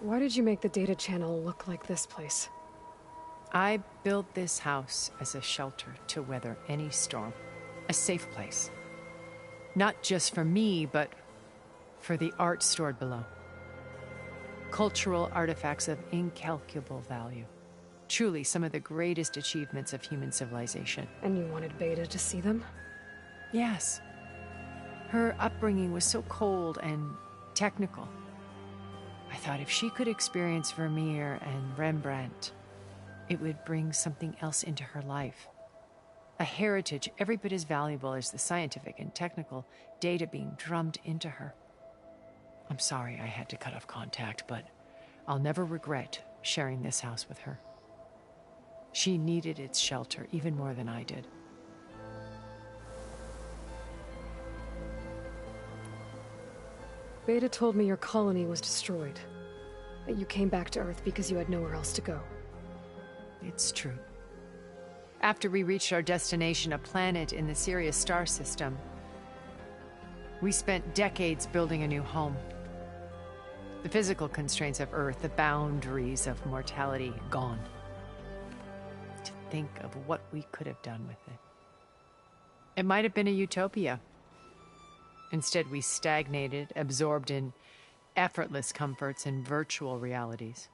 Why did you make the data channel look like this place? I built this house as a shelter to weather any storm. A safe place. Not just for me, but for the art stored below. Cultural artifacts of incalculable value. Truly some of the greatest achievements of human civilization. And you wanted Beta to see them? Yes. Her upbringing was so cold and technical. I thought if she could experience Vermeer and Rembrandt, it would bring something else into her life. A heritage every bit as valuable as the scientific and technical data being drummed into her. I'm sorry I had to cut off contact, but I'll never regret sharing this house with her. She needed its shelter even more than I did. Beta told me your colony was destroyed. That you came back to Earth because you had nowhere else to go. It's true. After we reached our destination, a planet in the Sirius star system, We spent decades building a new home. The physical constraints of Earth, the boundaries of mortality, gone. To think of what we could have done with it. It might have been a utopia. Instead, we stagnated, absorbed in effortless comforts and virtual realities.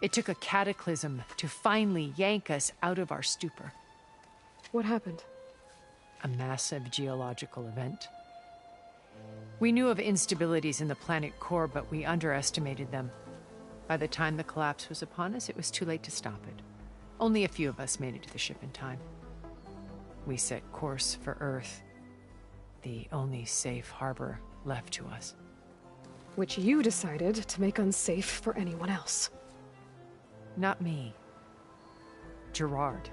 It took a cataclysm to finally yank us out of our stupor. What happened? A massive geological event. We knew of instabilities in the planet core, but we underestimated them. By the time the collapse was upon us, it was too late to stop it. Only a few of us made it to the ship in time. We set course for Earth, the only safe harbor left to us. Which you decided to make unsafe for anyone else. Not me. Gerard.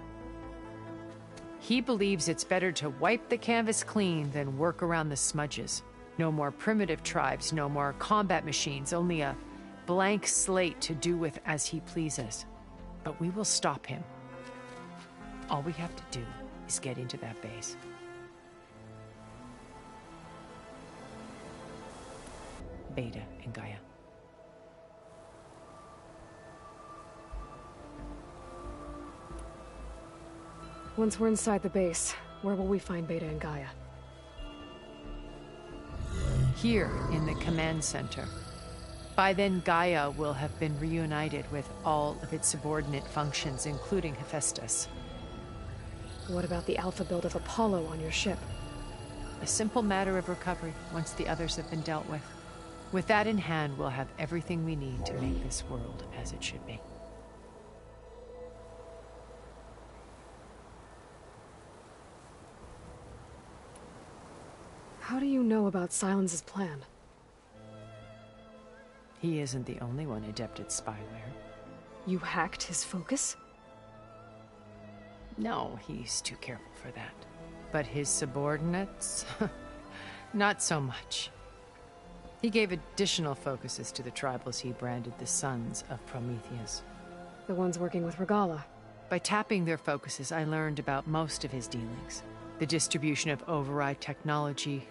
He believes it's better to wipe the canvas clean than work around the smudges. No more primitive tribes, no more combat machines, only a blank slate to do with as he pleases. But we will stop him. All we have to do is get into that base. Beta and Gaia. Once we're inside the base, where will we find Beta and Gaia? Here, in the command center. By then, Gaia will have been reunited with all of its subordinate functions, including Hephaestus. What about the alpha build of Apollo on your ship? A simple matter of recovery, once the others have been dealt with. With that in hand, we'll have everything we need to make this world as it should be. How do you know about Silence's plan? He isn't the only one adept at spyware. You hacked his focus? No, he's too careful for that. But his subordinates? Not so much. He gave additional focuses to the tribals he branded the Sons of Prometheus. The ones working with Regalla. By tapping their focuses, I learned about most of his dealings. The distribution of override technology,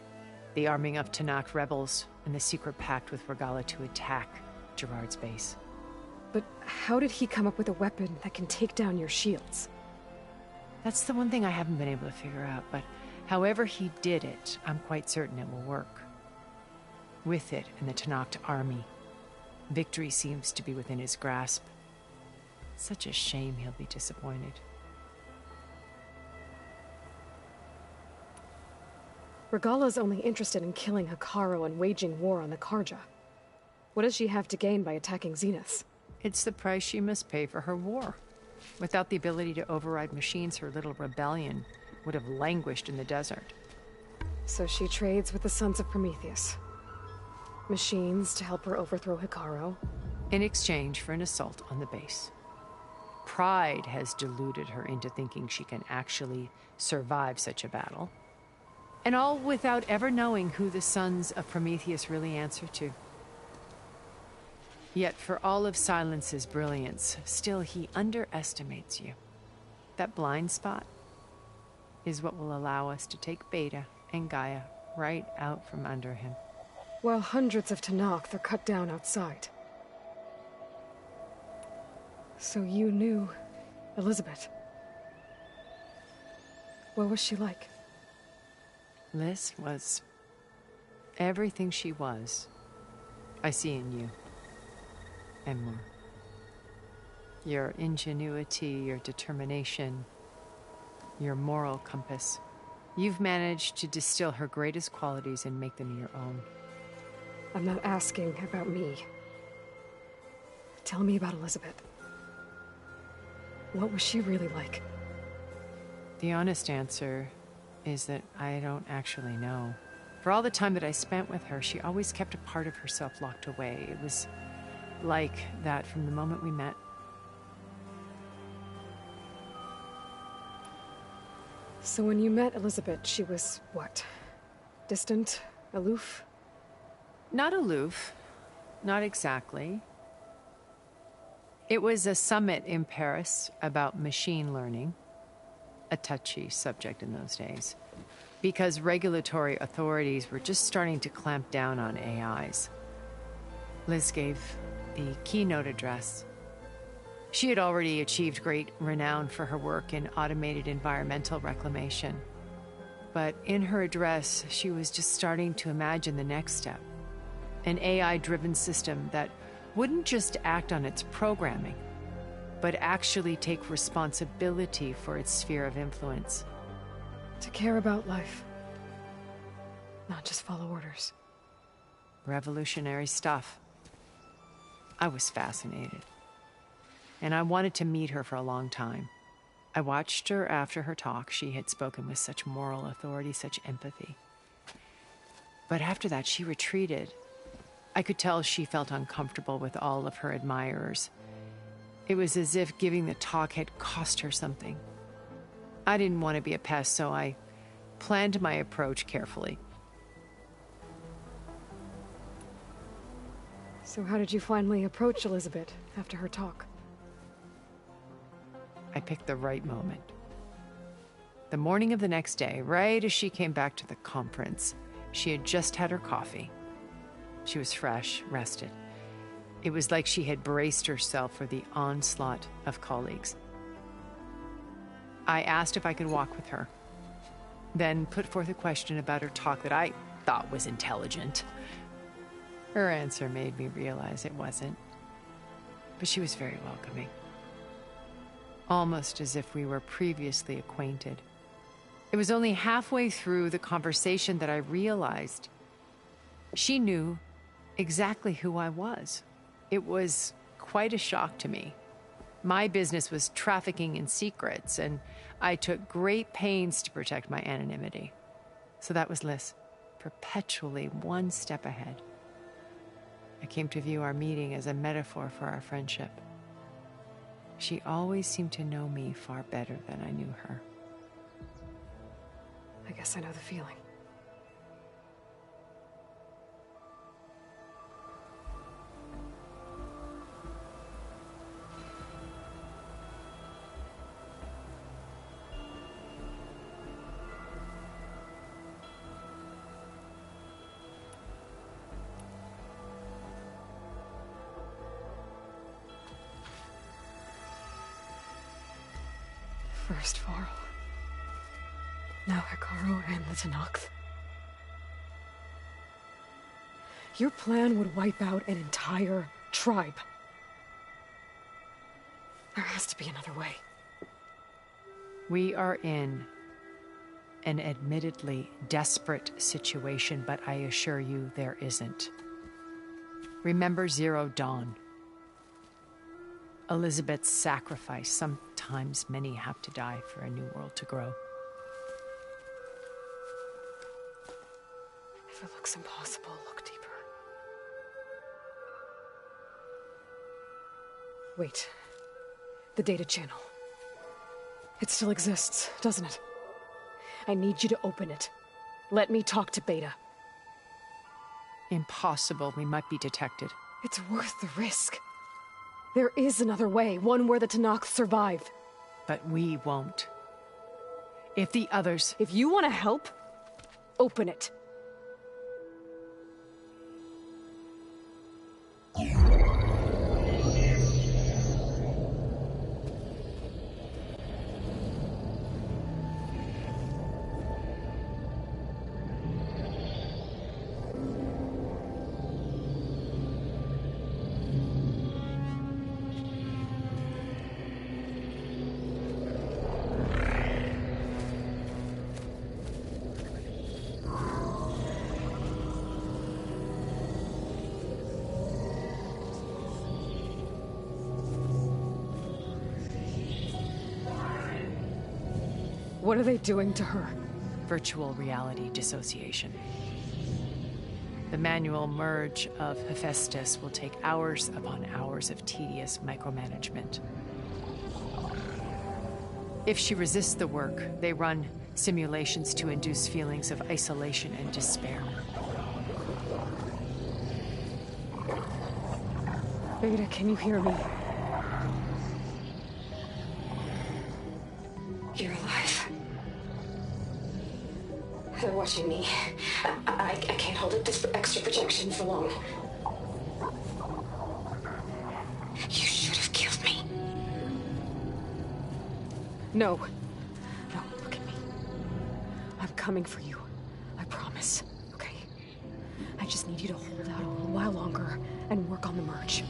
the arming of Tanakh rebels, and the secret pact with Regalla to attack Gerard's base. But how did he come up with a weapon that can take down your shields? That's the one thing I haven't been able to figure out, but however he did it, I'm quite certain it will work. With it and the Tanakh army, victory seems to be within his grasp. Such a shame he'll be disappointed. Regalla's only interested in killing Hekarro and waging war on the Karja. What does she have to gain by attacking Zenith? It's the price she must pay for her war. Without the ability to override machines, her little rebellion would have languished in the desert. So she trades with the Sons of Prometheus. Machines to help her overthrow Hekarro. In exchange for an assault on the base. Pride has deluded her into thinking she can actually survive such a battle. And all without ever knowing who the Sons of Prometheus really answer to. Yet for all of Silence's brilliance, still he underestimates you. That blind spot is what will allow us to take Beta and Gaia right out from under him. While hundreds of Tanakh are cut down outside. So you knew Elizabeth. What was she like? Liz was everything she was. I see in you. And more. Your ingenuity, your determination, your moral compass. You've managed to distill her greatest qualities and make them your own. I'm not asking about me. Tell me about Elizabeth. What was she really like? The honest answer is that I don't actually know. For all the time that I spent with her, she always kept a part of herself locked away. It was like that from the moment we met. So when you met Elizabeth, she was what? Distant? Aloof? Not aloof. Not exactly. It was a summit in Paris about machine learning. A touchy subject in those days. because regulatory authorities were just starting to clamp down on AIs. Liz gave the keynote address. She had already achieved great renown for her work in automated environmental reclamation. But in her address, she was just starting to imagine the next step. An AI-driven system that wouldn't just act on its programming, but actually take responsibility for its sphere of influence. To care about life. Not just follow orders. Revolutionary stuff. I was fascinated. And I wanted to meet her for a long time. I watched her after her talk. She had spoken with such moral authority, such empathy. But after that, she retreated. I could tell she felt uncomfortable with all of her admirers. It was as if giving the talk had cost her something. I didn't want to be a pest, so I planned my approach carefully. So how did you finally approach Elizabeth after her talk? I picked the right moment. The morning of the next day, right as she came back to the conference, she had just had her coffee. She was fresh, rested. It was like she had braced herself for the onslaught of colleagues. I asked if I could walk with her, then put forth a question about her talk that I thought was intelligent. Her answer made me realize it wasn't, but she was very welcoming. Almost as if we were previously acquainted. It was only halfway through the conversation that I realized she knew exactly who I was. It was quite a shock to me. My business was trafficking in secrets, and I took great pains to protect my anonymity. So that was Liz, perpetually one step ahead. I came to view our meeting as a metaphor for our friendship. She always seemed to know me far better than I knew her. I guess I know the feeling. First Varl. Now Hekarro and the Tenakth. Your plan would wipe out an entire tribe. There has to be another way. We are in an admittedly desperate situation, but I assure you there isn't. Remember Zero Dawn. Elizabeth's sacrifice. Sometimes many have to die for a new world to grow. If it looks impossible, look deeper. Wait. The data channel. It still exists, doesn't it? I need you to open it. Let me talk to Beta. Impossible. We might be detected. It's worth the risk. There is another way, one where the Tenakth survive. But we won't. If the others... If you want to help, open it. What are they doing to her? Virtual reality dissociation. The manual merge of Hephaestus will take hours upon hours of tedious micromanagement. If she resists the work, they run simulations to induce feelings of isolation and despair. Beta, can you hear me? You're alive. They're watching me. I can't hold up this extra projection for long. You should have killed me. No. No, look at me. I'm coming for you. I promise. Okay? I just need you to hold out a little while longer and work on the merge.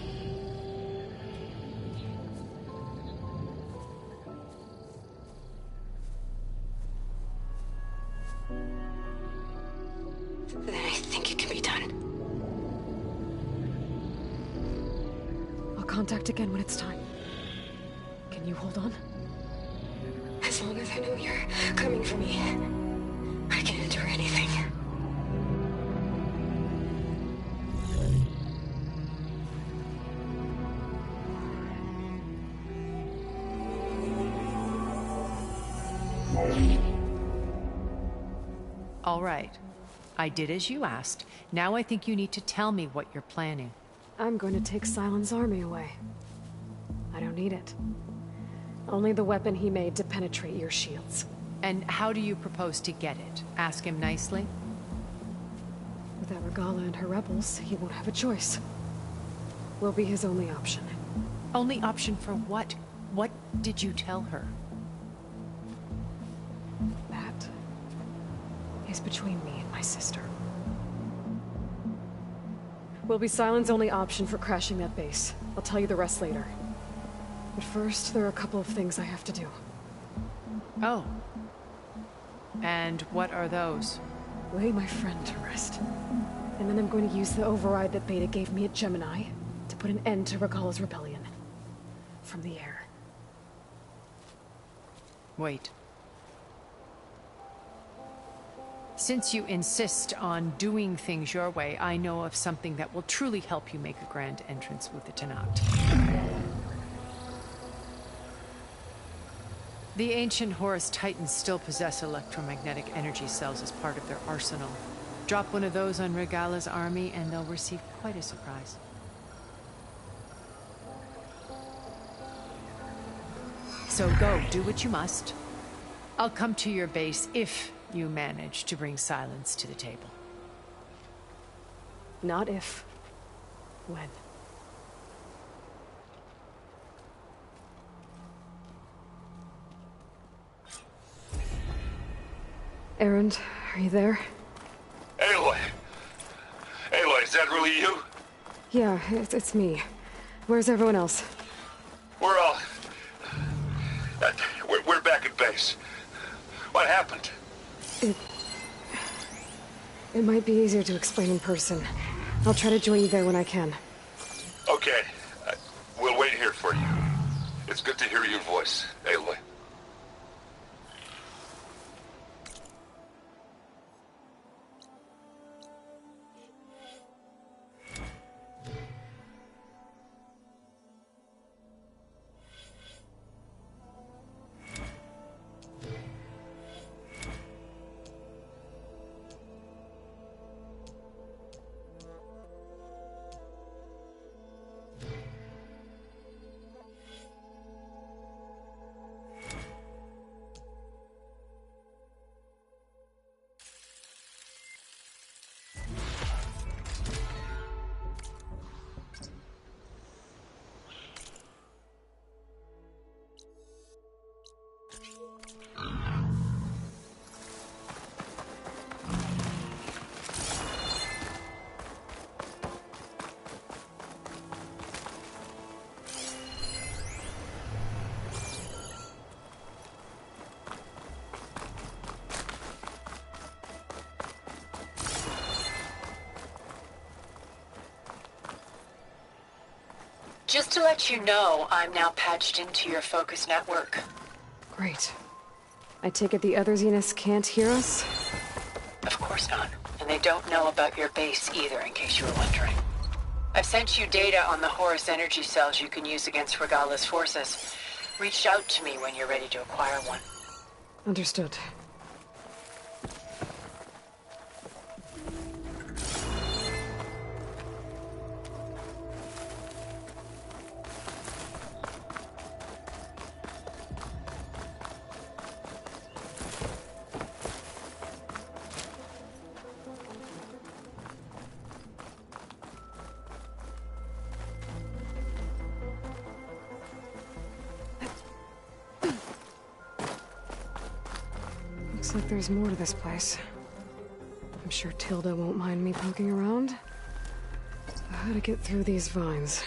Then I think it can be done. I'll contact again when it's time. Can you hold on? As long as I know you're coming for me, I can endure anything. All right. I did as you asked. Now I think you need to tell me what you're planning. I'm going to take Sylens' army away. I don't need it. Only the weapon he made to penetrate your shields. And how do you propose to get it? Ask him nicely? Without Regalla and her rebels, he won't have a choice. We'll be his only option. Only option for what? What did you tell her? That is between me and my sister. Will be Sylens' only option for crashing that base. I'll tell you the rest later. But first, there are a couple of things I have to do. Oh. And what are those? Lay my friend to rest. And then I'm going to use the override that Beta gave me at Gemini to put an end to Regalla's rebellion. From the air. Wait. Since you insist on doing things your way, I know of something that will truly help you make a grand entrance with the Tenakth. The ancient Horus Titans still possess electromagnetic energy cells as part of their arsenal. Drop one of those on Regalla's army and they'll receive quite a surprise. So go, do what you must. I'll come to your base if you manage to bring Sylens to the table. Not if. When. Erend, are you there? Aloy! Aloy, is that really you? Yeah, it's me. Where's everyone else? We're all... We're back at base. What happened? It might be easier to explain in person. I'll try to join you there when I can. Okay. We'll wait here for you. It's good to hear your voice, Aloy. Just to let you know, I'm now patched into your focus network. Great. I take it the other Zeniths can't hear us? Of course not. And they don't know about your base either, in case you were wondering. I've sent you data on the Horus energy cells you can use against Regalla's forces. Reach out to me when you're ready to acquire one. Understood. Looks like there's more to this place. I'm sure Tilda won't mind me poking around. So how to get through these vines?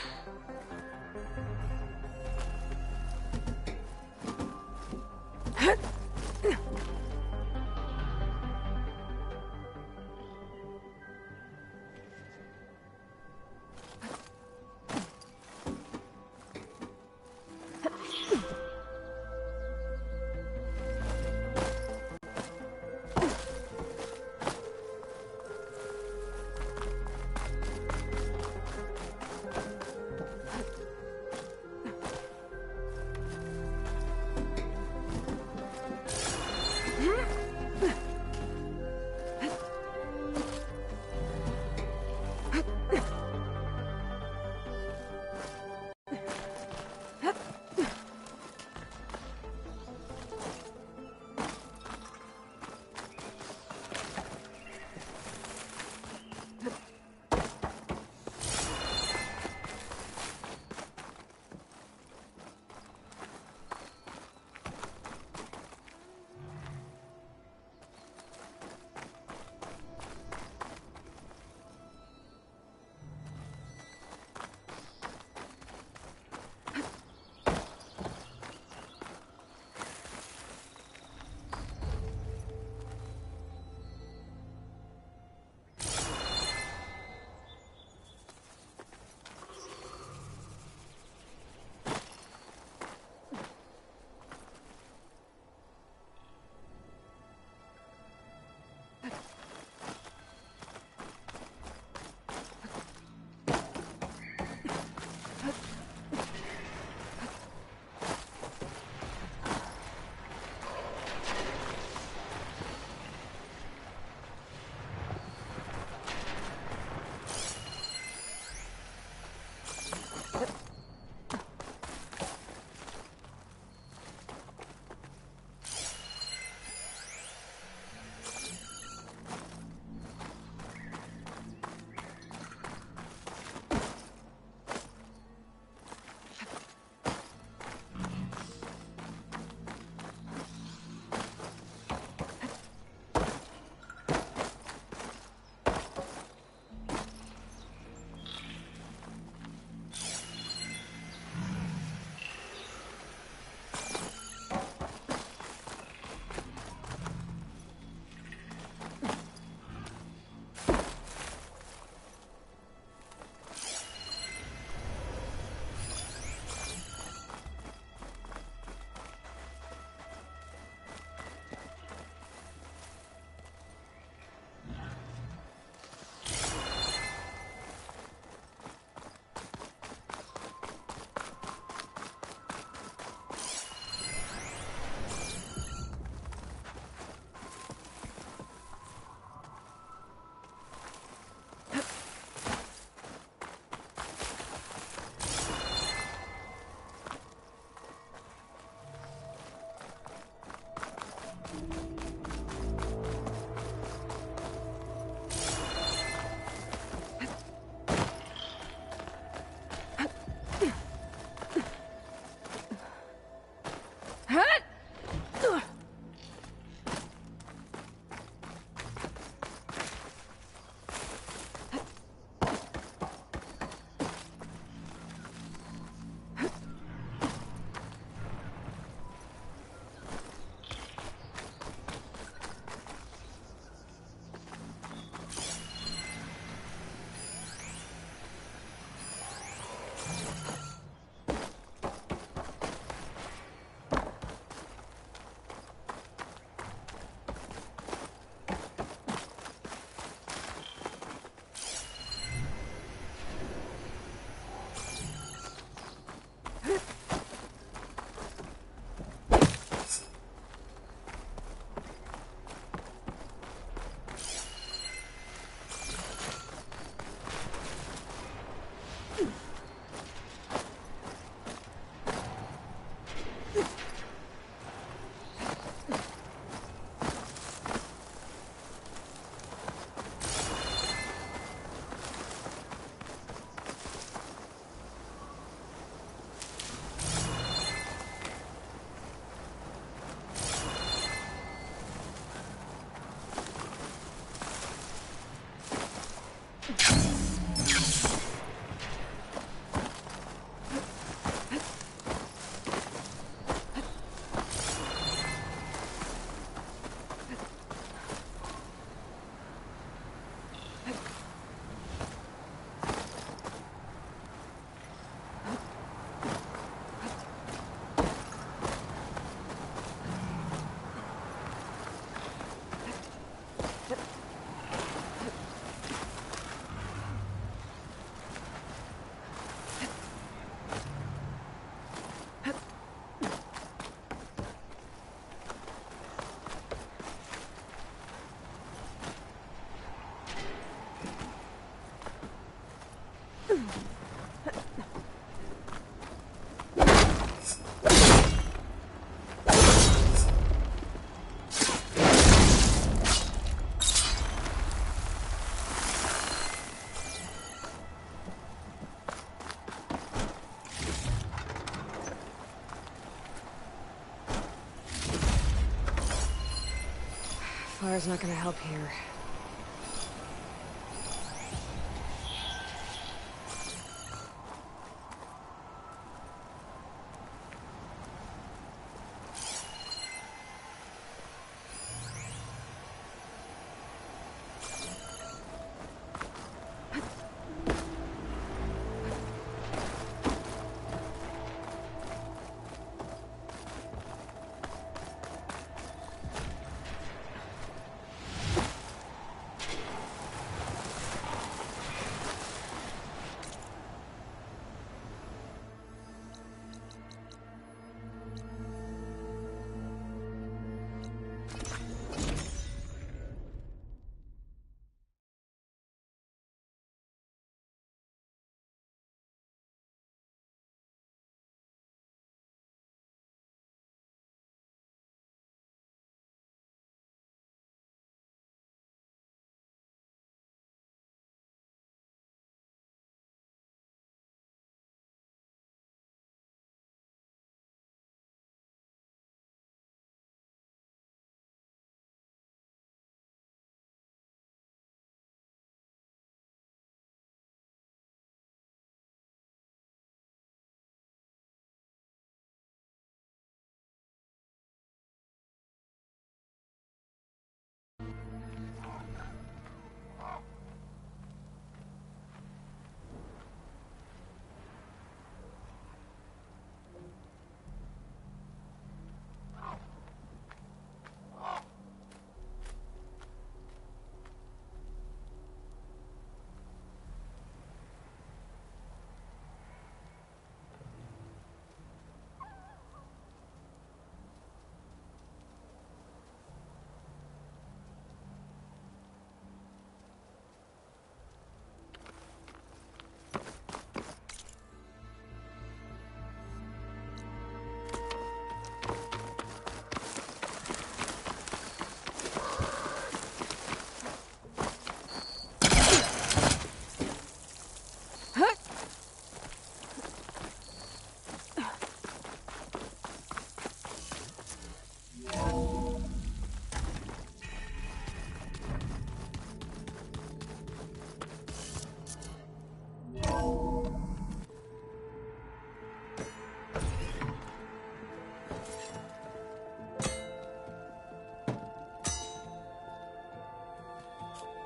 Fire's not gonna help here.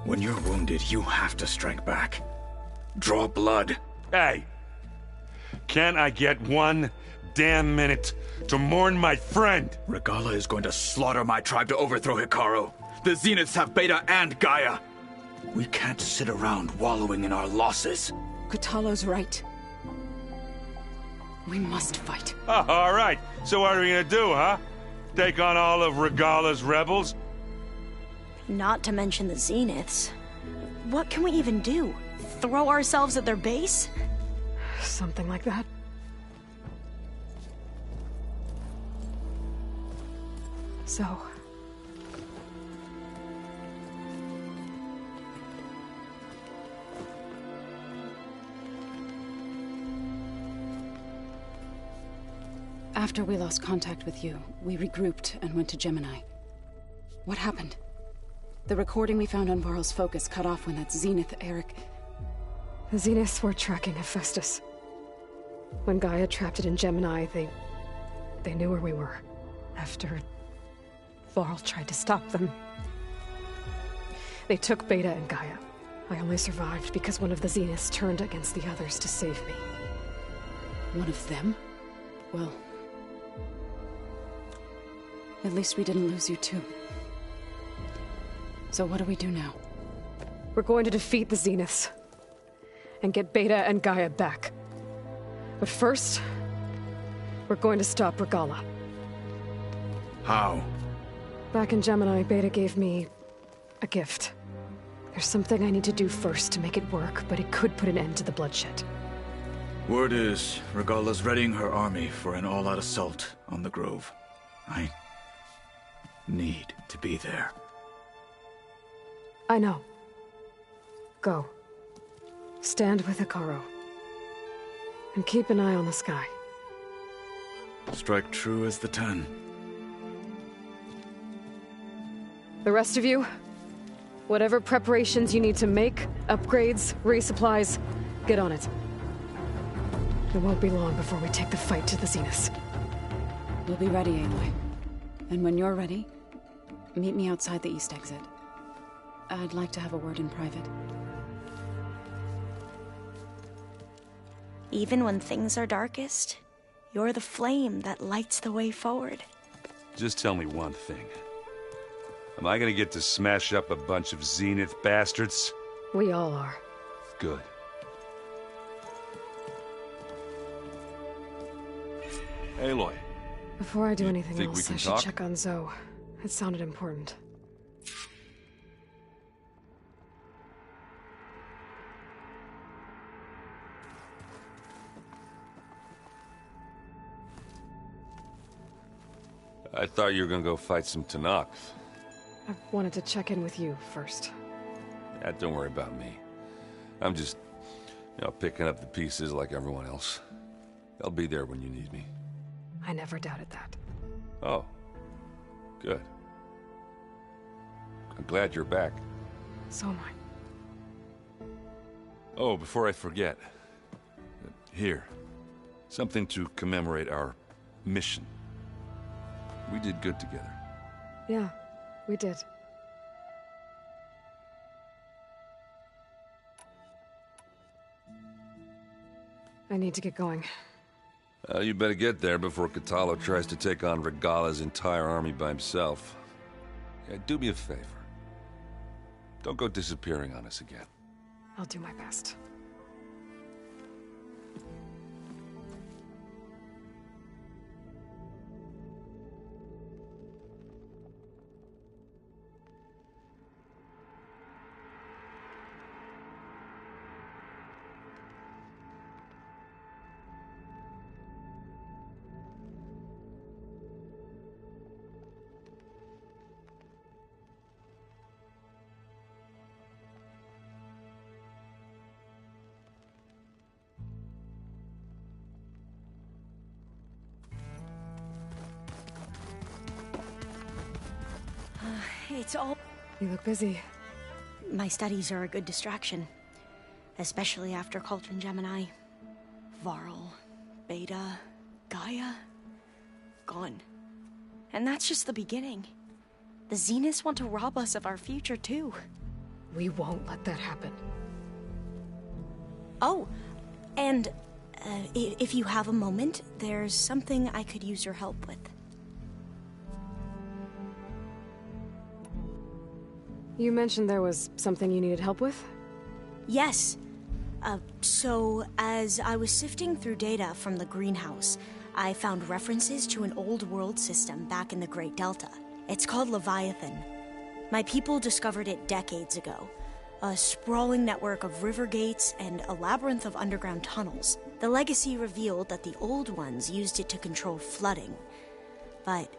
When you're wounded, you have to strike back. Draw blood. Hey! Can't I get one damn minute to mourn my friend? Regalla is going to slaughter my tribe to overthrow Hekarro. The Zeniths have Beta and Gaia. We can't sit around wallowing in our losses. Kotallo's right. We must fight. Oh, all right. So what are we gonna do, huh? Take on all of Regalla's rebels? Not to mention the Zeniths. What can we even do? Throw ourselves at their base? Something like that. So... After we lost contact with you, we regrouped and went to Gemini. What happened? The recording we found on Varl's focus cut off when that Zenith, Eric... The Zeniths were tracking Hephaestus. When Gaia trapped it in Gemini, they knew where we were. After Varl tried to stop them. They took Beta and Gaia. I only survived because one of the Zeniths turned against the others to save me. One of them? Well... at least we didn't lose you too. So what do we do now? We're going to defeat the Zeniths. And get Beta and Gaia back. But first... we're going to stop Regalla. How? Back in Gemini, Beta gave me... a gift. There's something I need to do first to make it work, but it could put an end to the bloodshed. Word is, Regalla's readying her army for an all-out assault on the Grove. I... need to be there. I know. Go. Stand with Hekarro. And keep an eye on the sky. Strike true as the 10. The rest of you, whatever preparations you need to make, upgrades, resupplies, get on it. It won't be long before we take the fight to the Zeniths. We'll be ready, Aloy. And when you're ready, meet me outside the east exit. I'd like to have a word in private. Even when things are darkest, you're the flame that lights the way forward. Just tell me one thing. Am I gonna get to smash up a bunch of Zenith bastards? We all are. Good. Aloy. Before I do anything think we else, can I should talk? check on Zoe. It sounded important. I thought you were gonna go fight some Tenaks. I wanted to check in with you first. Yeah, don't worry about me. I'm just, picking up the pieces like everyone else. I'll be there when you need me. I never doubted that. Oh. Good. I'm glad you're back. So am I. Oh, before I forget. Here. Something to commemorate our mission. We did good together. Yeah, we did. I need to get going. You better get there before Kotallo tries to take on Regalla's entire army by himself. Yeah, do me a favor. Don't go disappearing on us again. I'll do my best. It's all... You look busy. My studies are a good distraction. Especially after Cauldron Gemini. Varl, Beta, Gaia... gone. And that's just the beginning. The Zeniths want to rob us of our future, too. We won't let that happen. Oh, and if you have a moment, there's something I could use your help with. You mentioned there was something you needed help with? Yes. So, as I was sifting through data from the greenhouse, I found references to an old world system back in the Great Delta. It's called Leviathan. My people discovered it decades ago. A sprawling network of river gates and a labyrinth of underground tunnels. The legacy revealed that the old ones used it to control flooding. But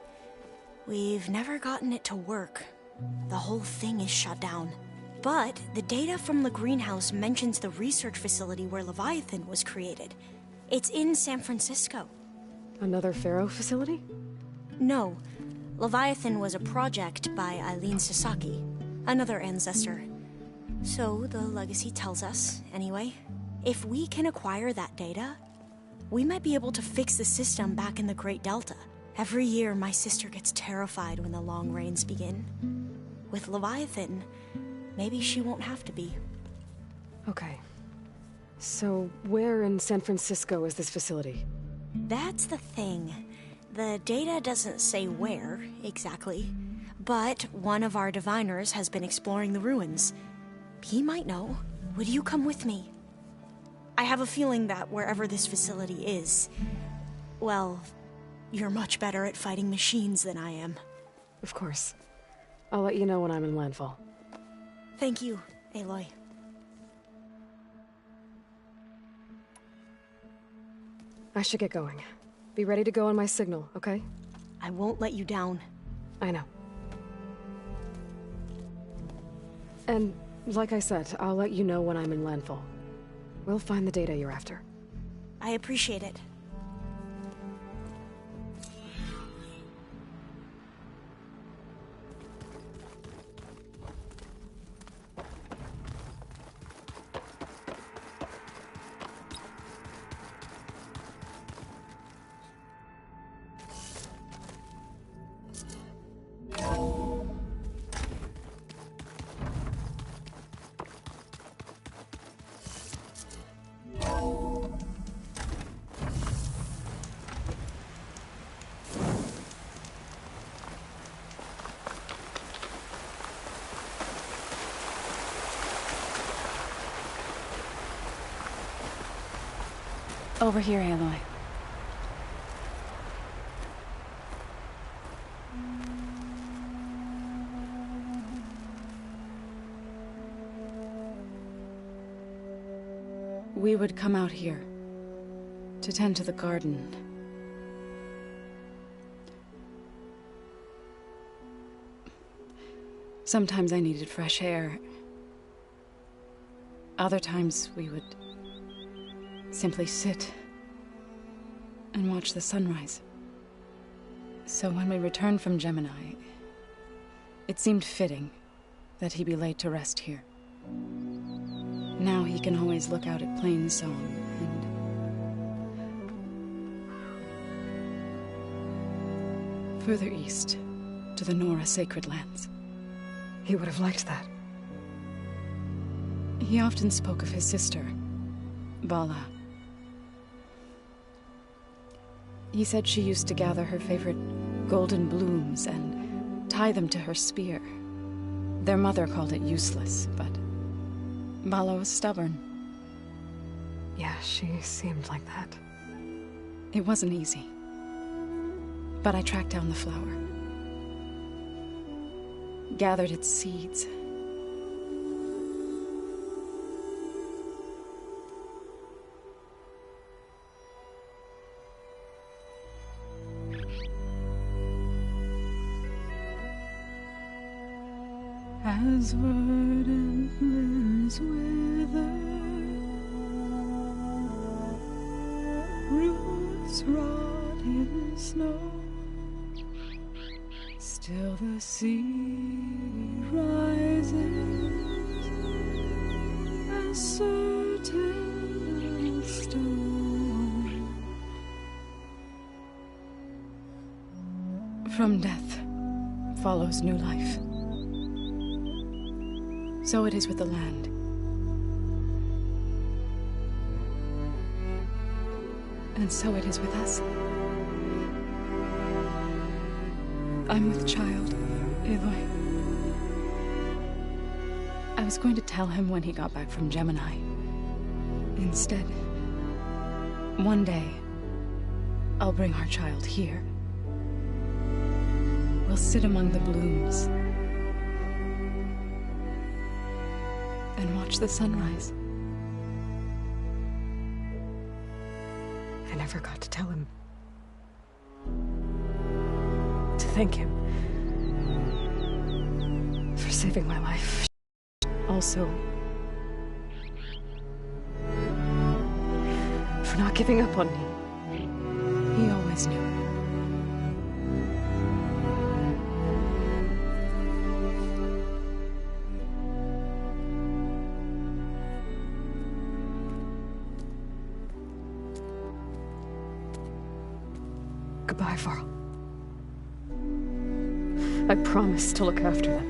we've never gotten it to work. The whole thing is shut down. But the data from the greenhouse mentions the research facility where Leviathan was created. It's in San Francisco. Another Pharaoh facility? No. Leviathan was a project by Eileen Sasaki, another ancestor. So the legacy tells us, anyway. If we can acquire that data, we might be able to fix the system back in the Great Delta. Every year, my sister gets terrified when the long rains begin. With Leviathan, maybe she won't have to be. Okay. So, where in San Francisco is this facility? That's the thing. The data doesn't say where, exactly. But one of our diviners has been exploring the ruins. He might know. Would you come with me? I have a feeling that wherever this facility is, well, you're much better at fighting machines than I am. Of course. I'll let you know when I'm in landfall. Thank you, Aloy. I should get going. Be ready to go on my signal, okay? I won't let you down. I know. And, like I said, I'll let you know when I'm in landfall. We'll find the data you're after. I appreciate it. Over here, Aloy. We would come out here to tend to the garden. Sometimes I needed fresh air. Other times we would simply sit and watch the sunrise. So when we returned from Gemini, it seemed fitting that he be laid to rest here. Now he can always look out at Plainsong and further east to the Nora Sacred Lands. He would have liked that. He often spoke of his sister, Bala. He said she used to gather her favorite golden blooms and tie them to her spear. Their mother called it useless, but Bala was stubborn. Yeah, she seemed like that. It wasn't easy. But I tracked down the flower. Gathered its seeds. As verdant limbs wither, roots rot in snow, still the sea rises as certain as stone. From death follows new life. So it is with the land. And so it is with us. I'm with child, Aloy. I was going to tell him when he got back from Gemini. Instead, one day, I'll bring our child here. We'll sit among the blooms and watch the sunrise. I never got to tell him. To thank him. For saving my life. Also, for not giving up on me. He always knew. Goodbye, Varl. I promise to look after them.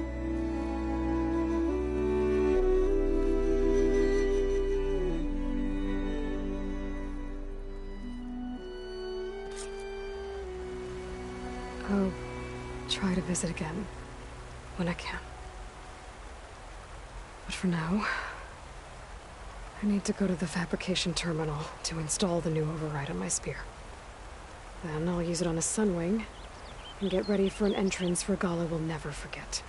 I'll try to visit again when I can. But for now, I need to go to the fabrication terminal to install the new override on my spear. Then I'll use it on a Sunwing and get ready for an entrance Regalla will never forget.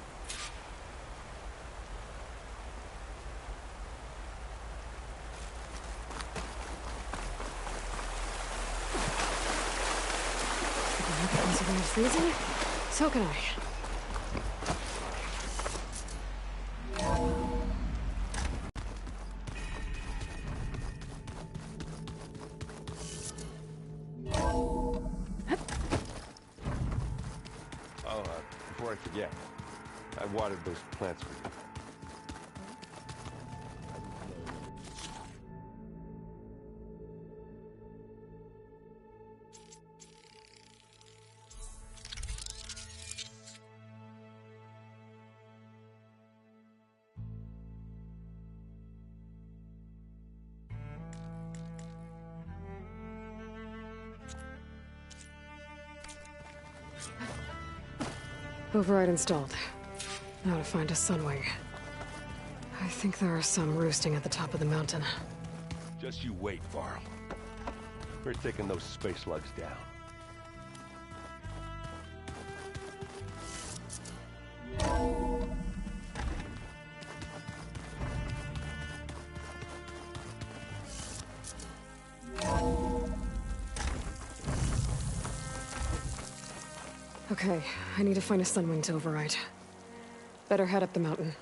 If the weapons are freezing, so can I. Before I forget, I watered those plants for you. Override installed. Now to find a Sunwing. I think there are some roosting at the top of the mountain. Just you wait, Varl. We're taking those space slugs down. Okay, I need to find a Sunwing to override. Better head up the mountain.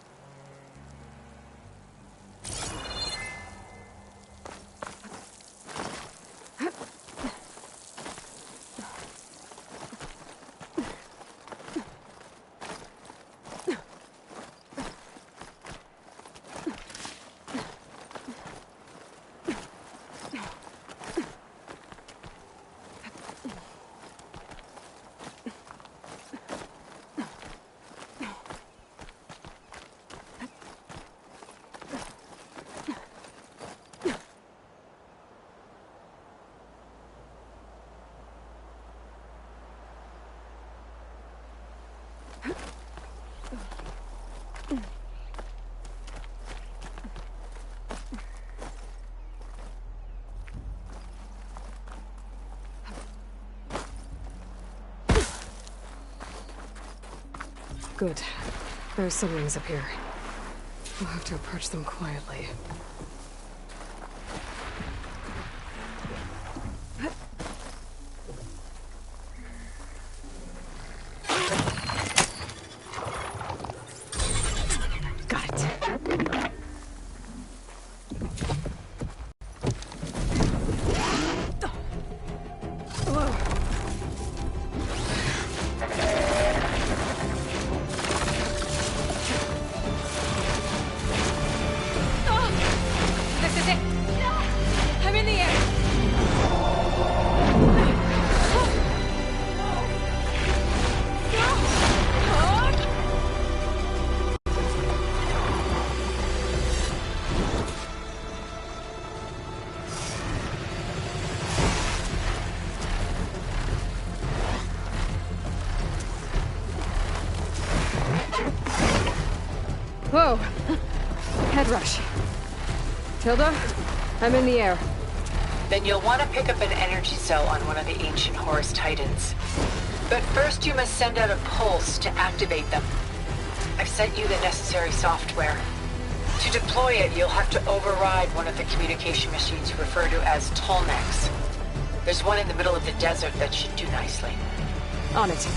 Good. There's Sunwings up here. We'll have to approach them quietly. Whoa! Head rush. Tilda, I'm in the air. Then you'll want to pick up an energy cell on one of the ancient Horus Titans. But first you must send out a pulse to activate them. I've sent you the necessary software. To deploy it, you'll have to override one of the communication machines referred to as Tallnecks. There's one in the middle of the desert that should do nicely. On it.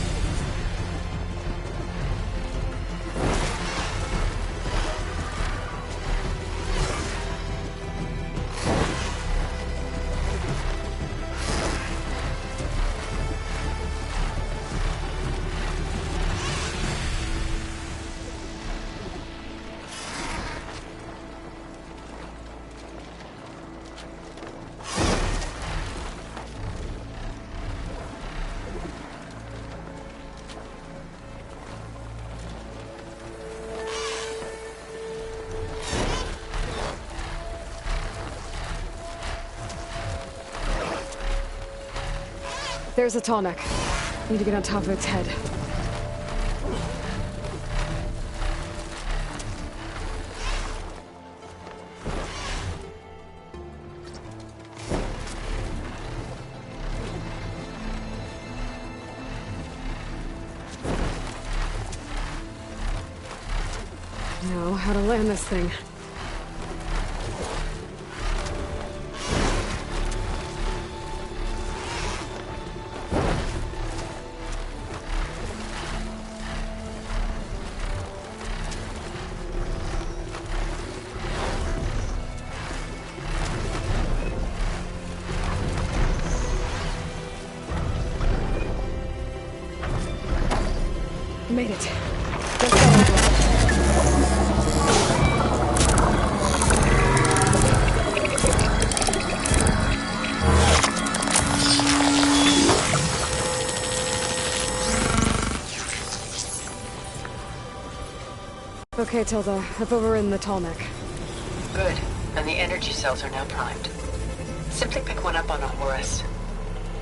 There's a Tallneck. Need to get on top of its head. Now, how to land this thing. Made it. Just okay, Tilda. I've overridden the Tallneck. Good. And the energy cells are now primed. Simply pick one up on a Horus.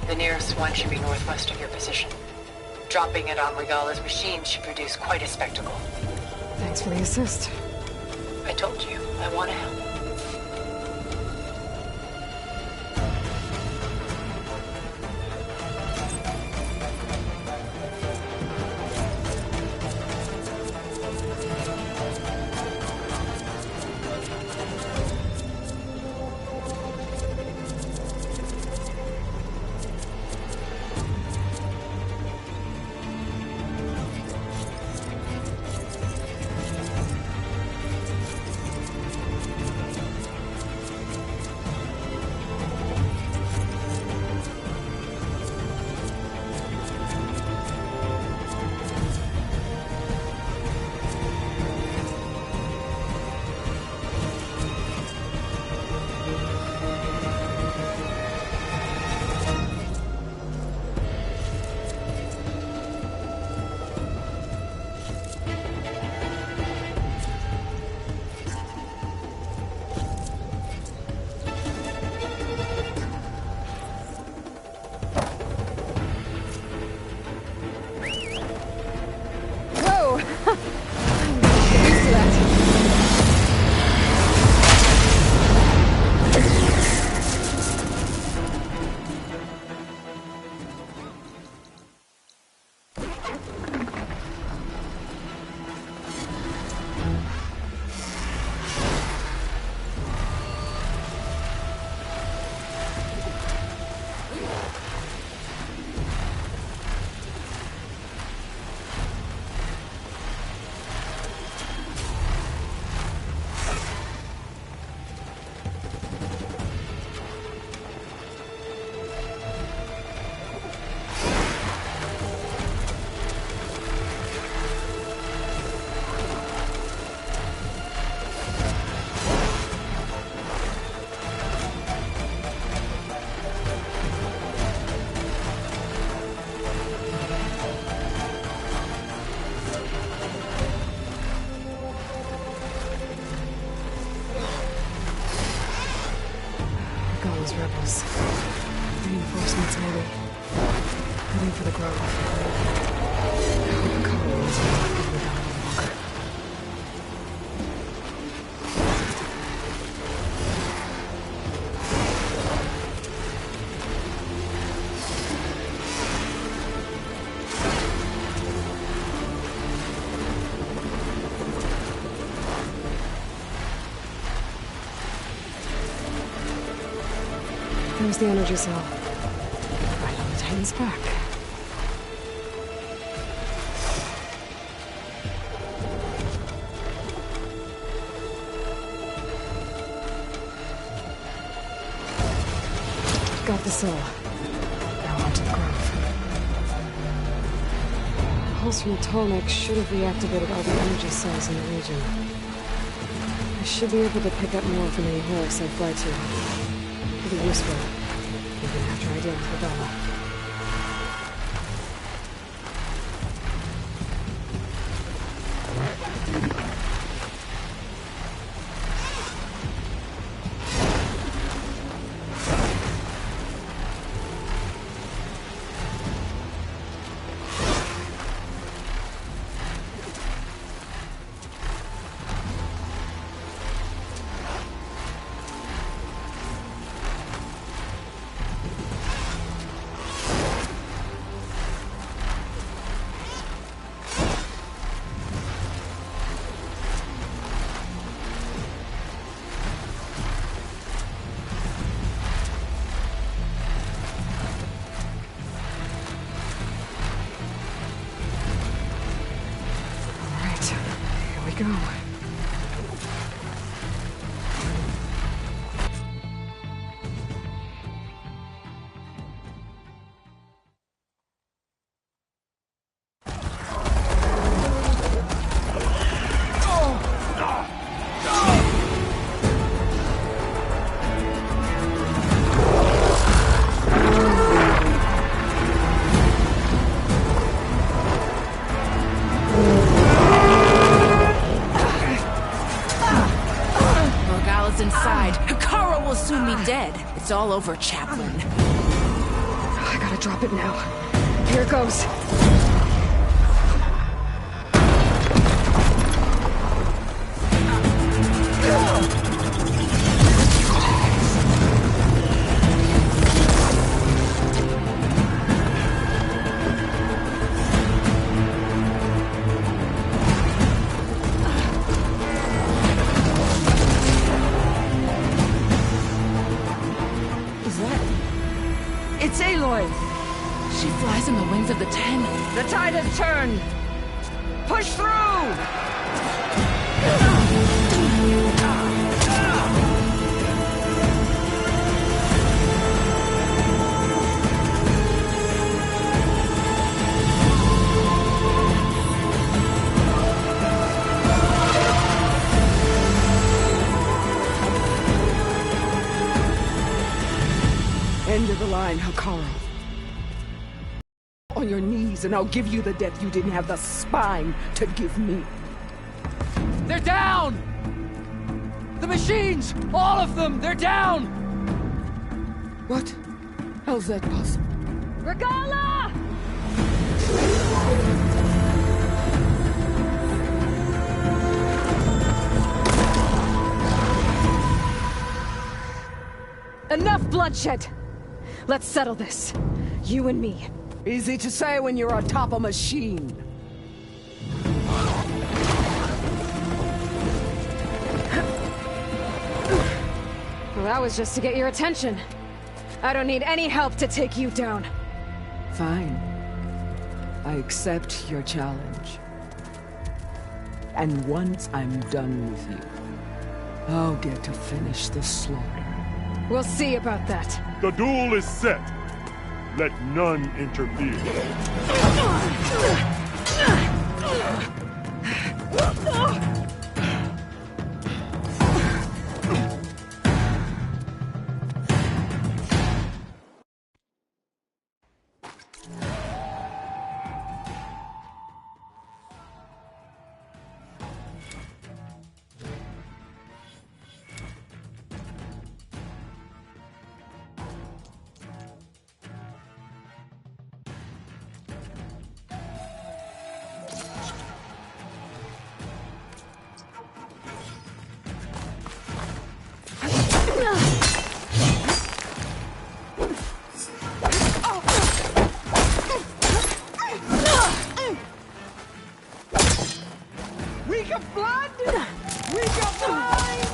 The nearest one should be northwest of your position. Dropping it on Regalla's machine should produce quite a spectacle. Thanks for the assist. I told you, I want to help. Rebels. Reinforcements maybe. Heading for the Grove. I hope Carl is not getting down any longer. There's the energy cell. Right on the Titan's back. Got the cell. Now onto the Grove. The pulse from Tolmec should have reactivated all the energy cells in the region. I should be able to pick up more from any horse I fly to. It'll be useful. Even after I deal with Regalla. Go. It's all over, Chaplain. I gotta drop it now. Here it goes. the 10. The tide has turned! Push through! End of the line, Hekarro. On your knees, and I'll give you the death you didn't have the spine to give me. They're down! The machines! All of them! They're down! What? How's that possible? Regalla! Enough bloodshed! Let's settle this. You and me. Easy to say when you're atop a machine. Well, that was just to get your attention. I don't need any help to take you down. Fine. I accept your challenge. And once I'm done with you, I'll get to finish the slaughter. We'll see about that. The duel is set. Let none interfere. Weak of blood! Weak of mind!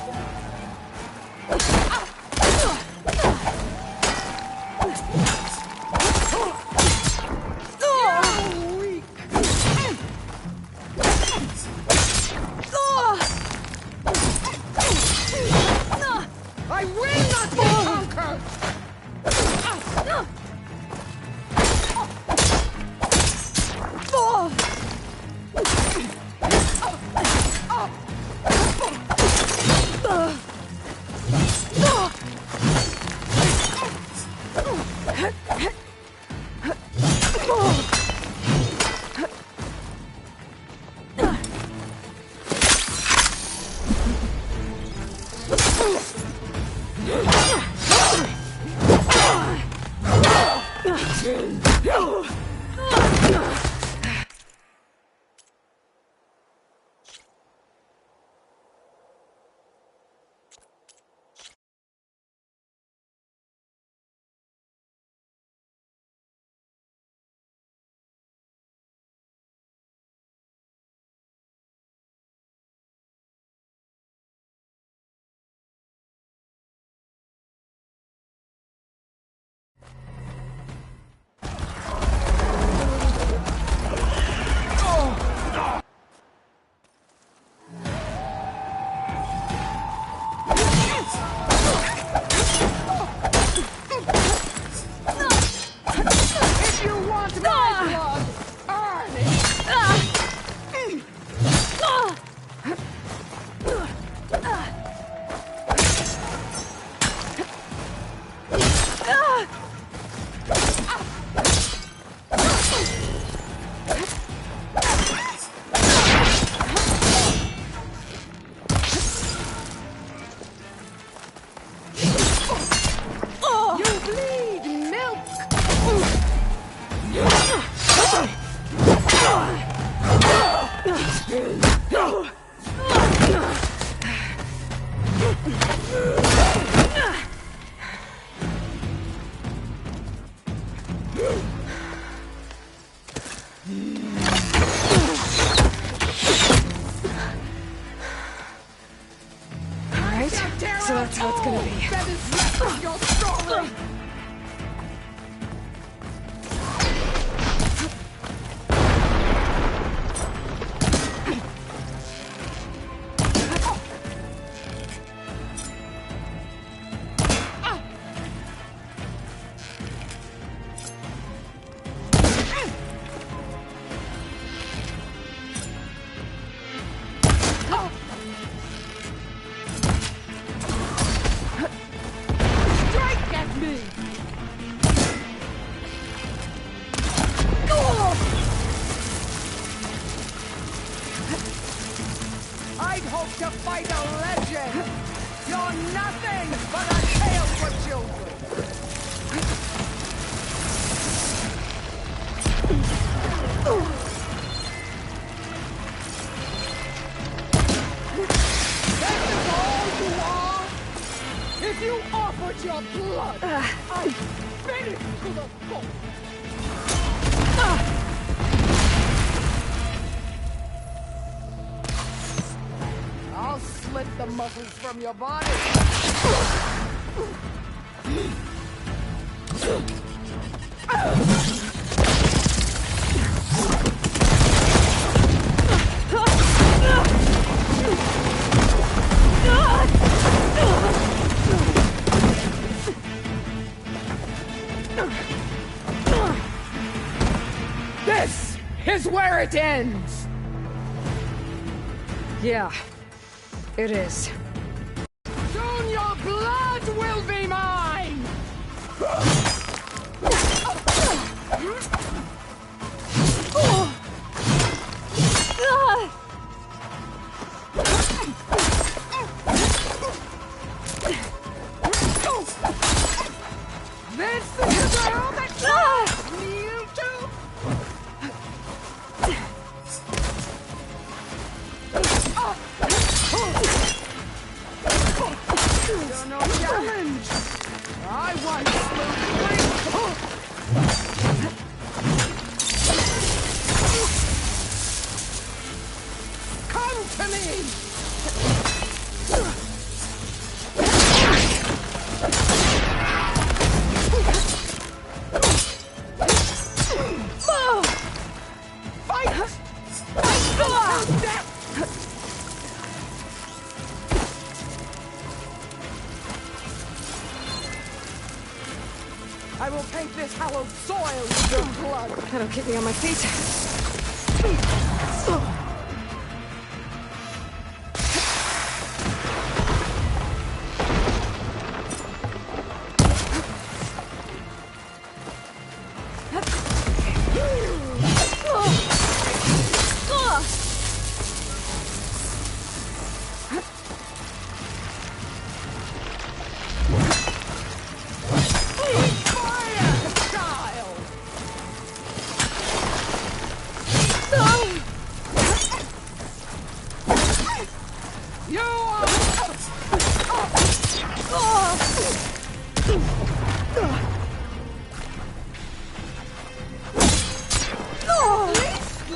I will not be conquered! So that's how it's gonna be. That is not your story! Strike at me! I'd hope to fight a legend! You're nothing but a tale for children! That is all you are? If you offered your blood, I'd finish to the full! I'll slit the muscles from your body! This is where it ends! Yeah, it is. Soon your blood will be mine! This is the girl that loves me, you two! You're no challenge! I once slew three! Come to me! Fight! Fight to death! I will paint this hallowed soil with your blood! That'll keep me on my feet.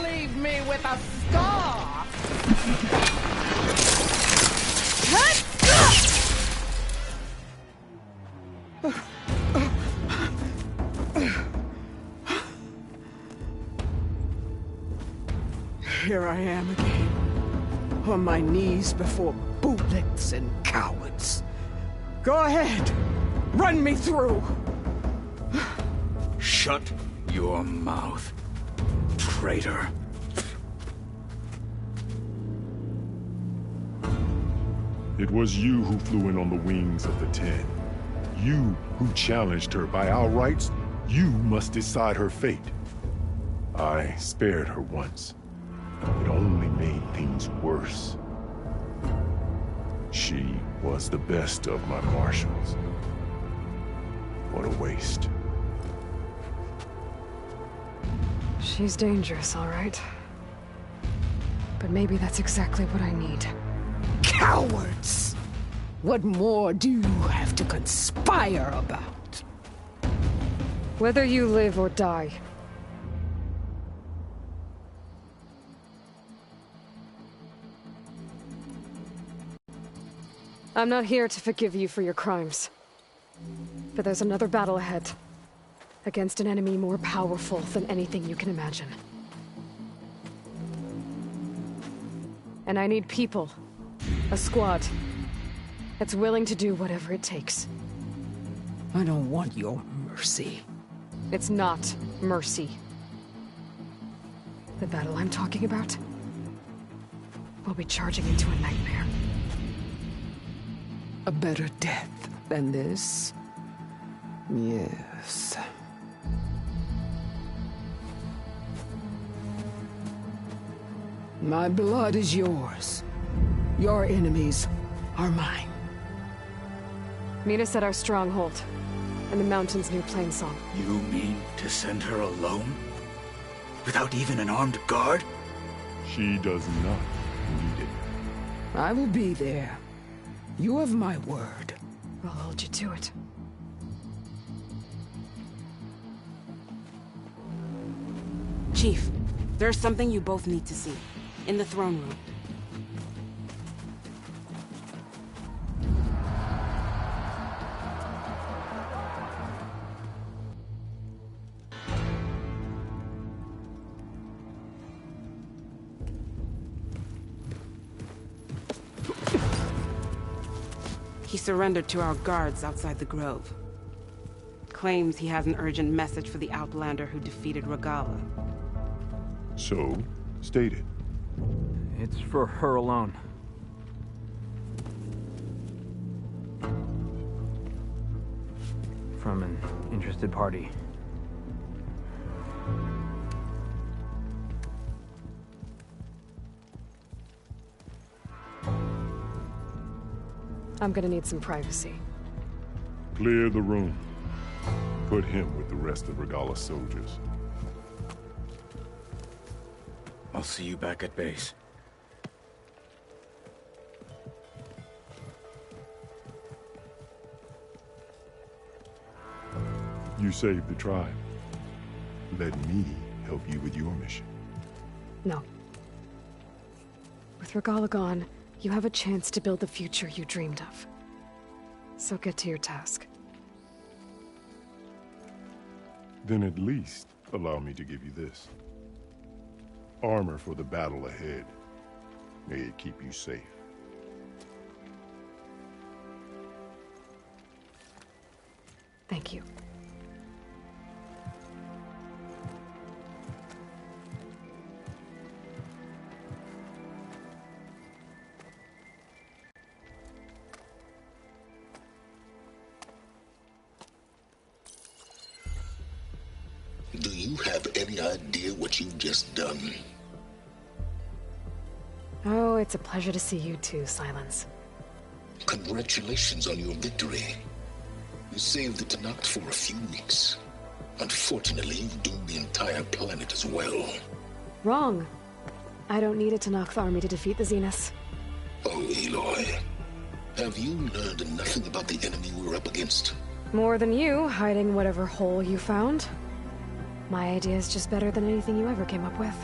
Leave me with a scar! Here I am again, on my knees before bootlicks and cowards. Go ahead, run me through! Shut your mouth, traitor. It was you who flew in on the wings of the Ten. You who challenged her. By our rights, you must decide her fate. I spared her once. It only made things worse. She was the best of my marshals. What a waste. She's dangerous, all right. But maybe that's exactly what I need. Cowards! What more do you have to conspire about? Whether you live or die. I'm not here to forgive you for your crimes. But there's another battle ahead. Against an enemy more powerful than anything you can imagine. And I need people. A squad. That's willing to do whatever it takes. I don't want your mercy. It's not mercy. The battle I'm talking about we'll be charging into a nightmare. A better death than this? Yes. My blood is yours. Your enemies are mine. Meet us at our stronghold, in the mountains near Plainsong. You mean to send her alone? Without even an armed guard? She does not need it. I will be there. You have my word. We'll hold you to it. Chief, there's something you both need to see. In the throne room. He surrendered to our guards outside the grove. Claims he has an urgent message for the Outlander who defeated Regalla. So, state it. It's for her alone. From an interested party. I'm gonna need some privacy. Clear the room. Put him with the rest of Regalla's soldiers. I'll see you back at base. You saved the tribe. Let me help you with your mission. No. With Regalla gone, you have a chance to build the future you dreamed of. So get to your task. Then at least allow me to give you this. Armor for the battle ahead. May it keep you safe. Thank you. Do you have any idea what you've just done? Oh, it's a pleasure to see you too, Silence. Congratulations on your victory. You saved the Tenakth for a few weeks. Unfortunately, you've doomed the entire planet as well. Wrong. I don't need a Tenakth army to defeat the Zeniths. Oh, Aloy. Have you learned nothing about the enemy we're up against? More than you, hiding whatever hole you found. My idea is just better than anything you ever came up with.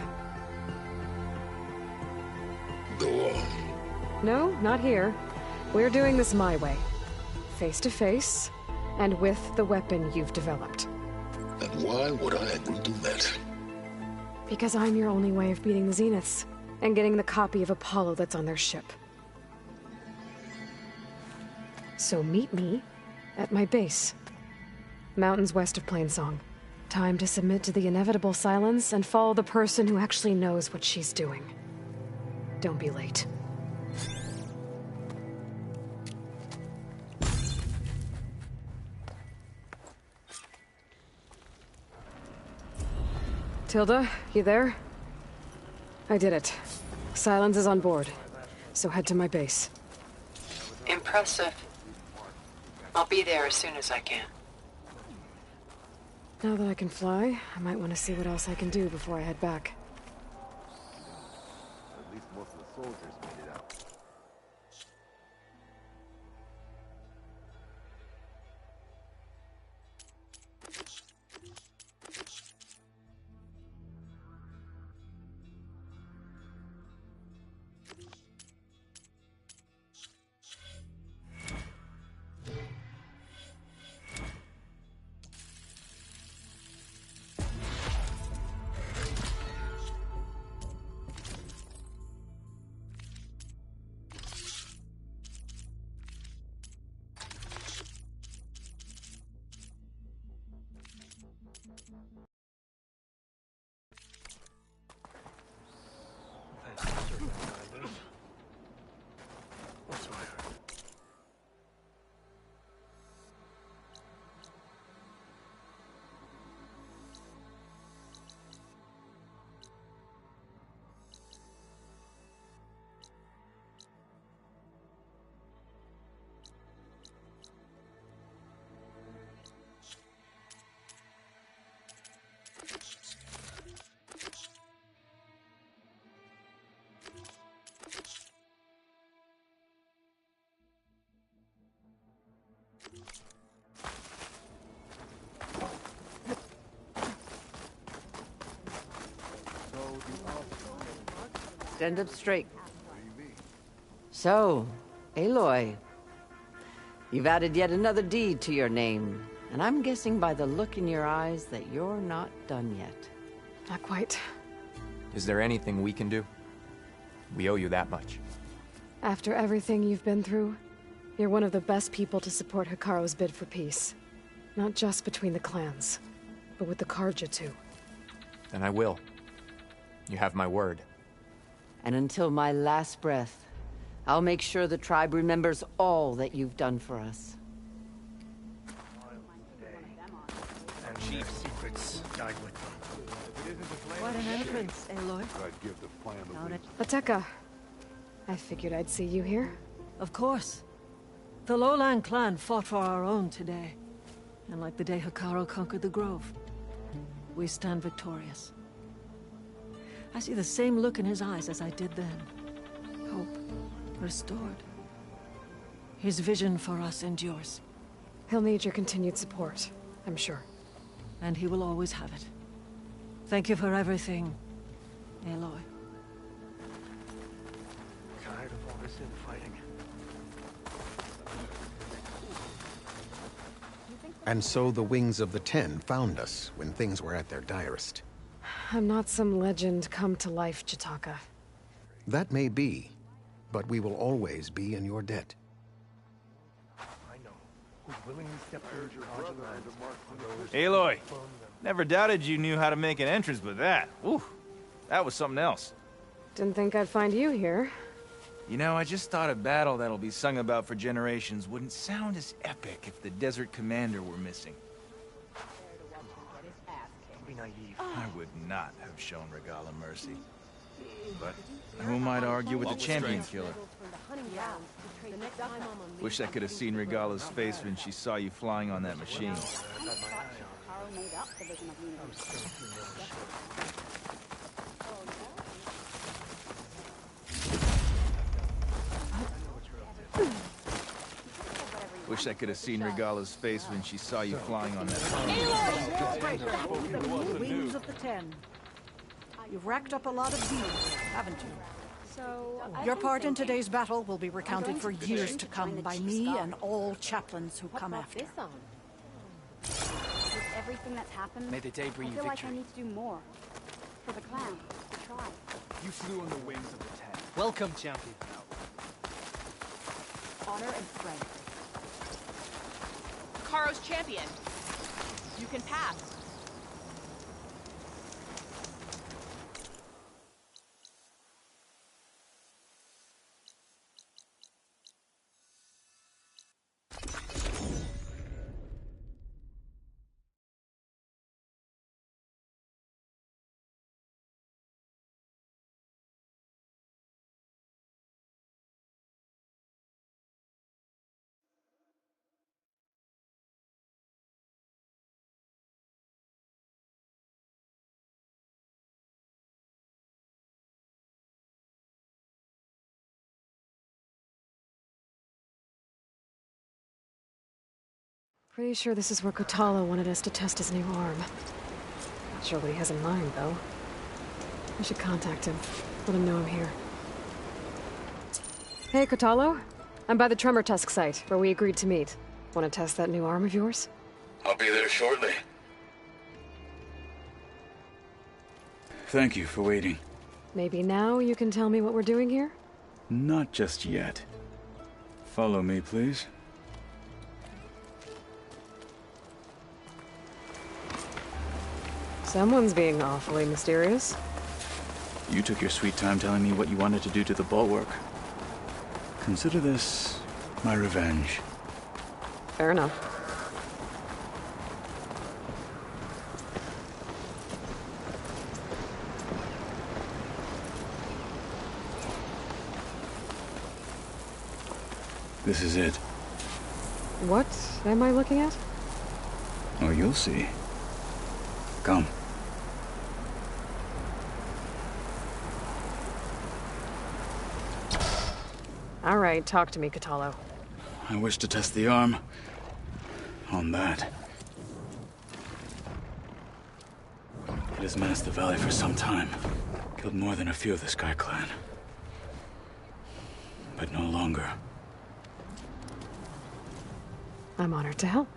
Go on. No, not here. We're doing this my way. Face to face, and with the weapon you've developed. And why would I agree to that? Because I'm your only way of beating the Zeniths, and getting the copy of Apollo that's on their ship. So meet me at my base. Mountains west of Plainsong. Time to submit to the inevitable silence and follow the person who actually knows what she's doing. Don't be late. Tilda, you there? I did it. Silence is on board, so head to my base. Impressive. I'll be there as soon as I can. Now that I can fly, I might want to see what else I can do before I head back. At least most of the soldiers made it out. Stand up straight. So, Aloy, you've added yet another deed to your name, and I'm guessing by the look in your eyes that you're not done yet. Not quite. Is there anything we can do? We owe you that much. After everything you've been through, you're one of the best people to support Hekarro's bid for peace. Not just between the clans, but with the Carja too. And I will. You have my word. And until my last breath, I'll make sure the tribe remembers all that you've done for us. And Chief Secrets died with them. What an entrance, Aloy. I'd give the plan Ateka, I figured I'd see you here. Of course. The Lowland clan fought for our own today. And like the day Hekarro conquered the Grove, we stand victorious. I see the same look in his eyes as I did then. Hope restored. His vision for us endures. He'll need your continued support, I'm sure. And he will always have it. Thank you for everything, Aloy. Tired of all this infighting. And so the Wings of the Ten found us when things were at their direst. I'm not some legend come to life, Jataka. That may be, but we will always be in your debt. I know. Who willingly stepped into your Carja lands. Aloy, never doubted you knew how to make an entrance, but that, ooh, that was something else. Didn't think I'd find you here. You know, I just thought a battle that'll be sung about for generations wouldn't sound as epic if the Desert Commander were missing. Don't be naive. I would not have shown Regalla mercy. But who might argue with the champion killer? Wish I could have seen Regalla's face when she saw you flying on that machine. Wish I could have seen Regalla's face when she saw you flying on that machine. Wings of the Ten. You've racked up a lot of deeds, haven't you? So, Your part in today's battle will be recounted for years to come by me and all chaplains who come after. With everything that's happened, May the day bring I you feel like victory. I need to do more. For the clan, the tribe. You flew on the wings of the Ten. Welcome, champion. Honor and strength. Hekarro's champion. You can pass. Pretty sure this is where Kotallo wanted us to test his new arm. Not sure what he has in mind, though. I should contact him. Let him know I'm here. Hey, Kotallo. I'm by the Tremor Tusk site, where we agreed to meet. Want to test that new arm of yours? I'll be there shortly. Thank you for waiting. Maybe now you can tell me what we're doing here? Not just yet. Follow me, please. Someone's being awfully mysterious. You took your sweet time telling me what you wanted to do to the bulwark. Consider this my revenge. Fair enough. This is it. What am I looking at? Oh, you'll see. Come. All right, talk to me, Kotallo. I wish to test the arm on that. It has menaced the valley for some time. Killed more than a few of the Sky Clan. but no longer. I'm honored to help.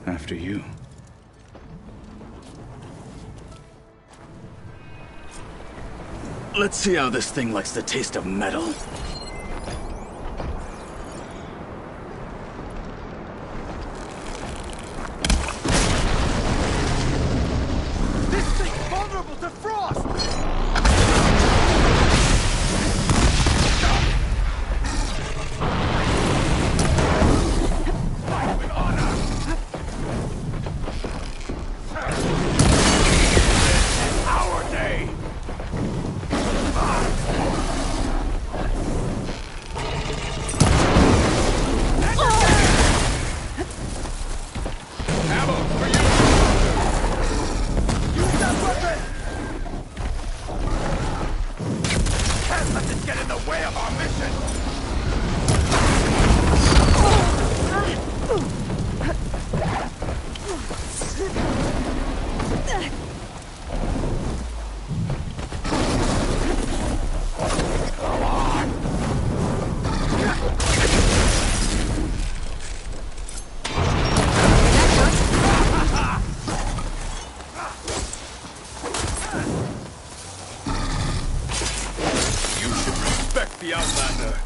After you. Let's see how this thing likes the taste of metal. This thing's vulnerable to frost! Fight with honor! Our day! Ammo for you! Use that weapon! Can't let this get in the way of our mission! Come on! You should respect the Outlander.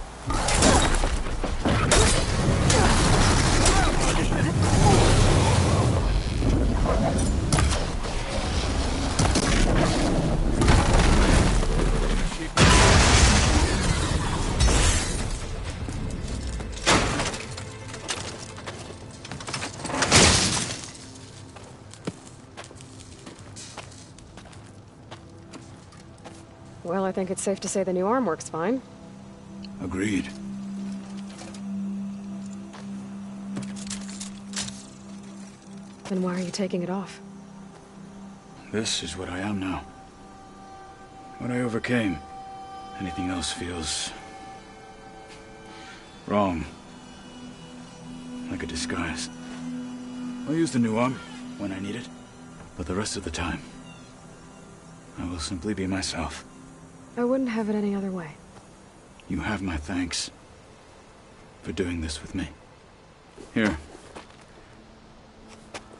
Well, I think it's safe to say the new arm works fine. Agreed. Then why are you taking it off? This is what I am now. What I overcame. Anything else feels... wrong. Like a disguise. I'll use the new arm when I need it. But the rest of the time, I will simply be myself. I wouldn't have it any other way. You have my thanks for doing this with me. Here.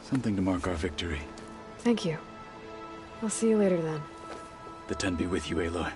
Something to mark our victory. Thank you. I'll see you later then. The Ten be with you, Aloy.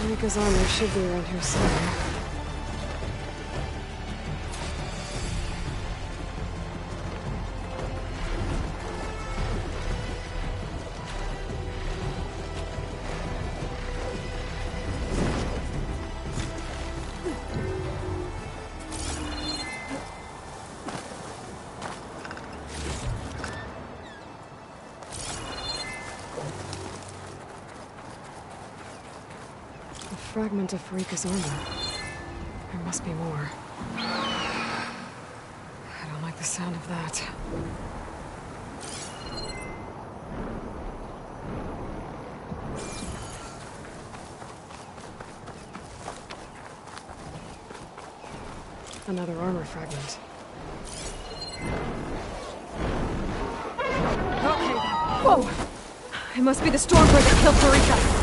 Rika's armor should be around here somewhere. Fragment of Rika's armor. There must be more. I don't like the sound of that. Another armor fragment. Okay. Whoa! It must be the Stormbird that killed Pharika.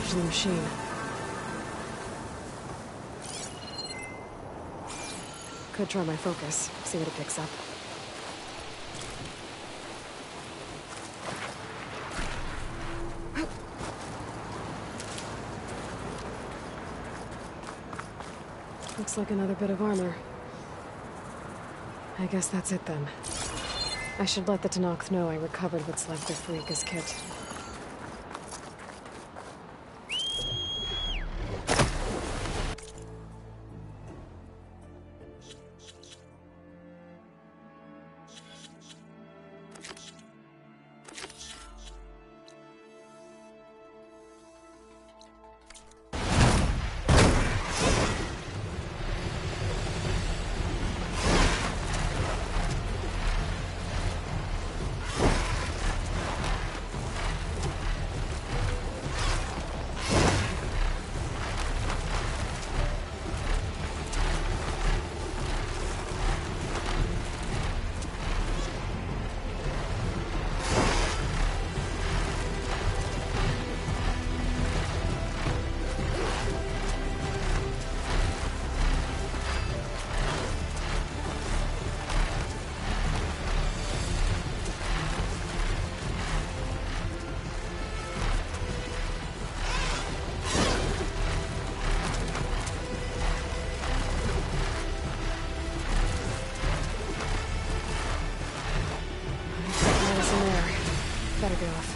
The machine. Could try my focus, see what it picks up. Looks like another bit of armor. I guess that's it then. I should let the Tenakth know I recovered what's left of Pharika's kit. Better get off.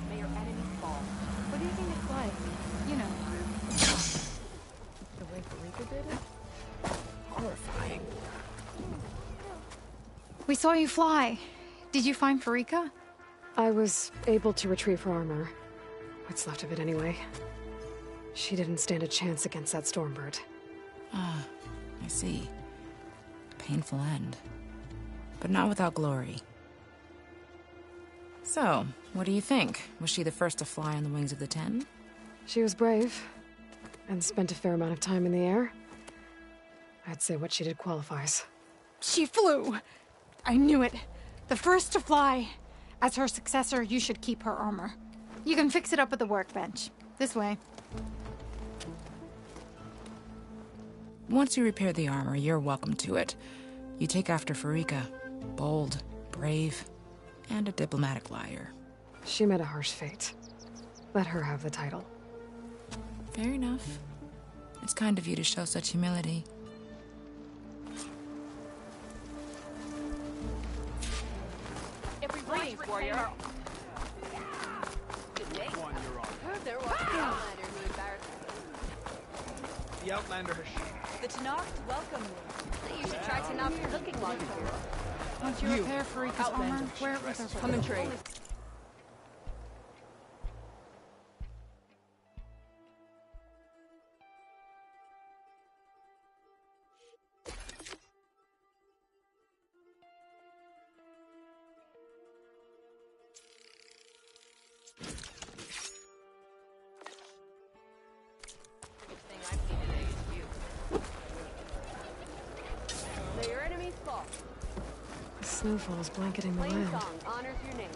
May your enemies fall. What do you think it's like? You know, the way Pharika did it? Horrifying. We saw you fly. Did you find Pharika? I was able to retrieve her armor. What's left of it anyway. She didn't stand a chance against that Stormbird. Ah, I see. Painful end. But not without glory. So, what do you think? Was she the first to fly on the wings of the Ten? She was brave, and spent a fair amount of time in the air. I'd say what she did qualifies. She flew! I knew it. The first to fly. As her successor, you should keep her armor. You can fix it up at the workbench. This way. Once you repair the armor, you're welcome to it. You take after Farika. Bold, brave, and a diplomatic liar. She met a harsh fate. Let her have the title. Fair enough. It's kind of you to show such humility. Every breeze warrior. Good day. Heard there was an outlander who embarrassed us. The Outlander has... The Tenakth welcome you. You should try Tenakth cooking while you're here. Once you repair Farika's armor, wear it with her. Come and trade. The snowfall is blanketing the Plain land. song honors your name.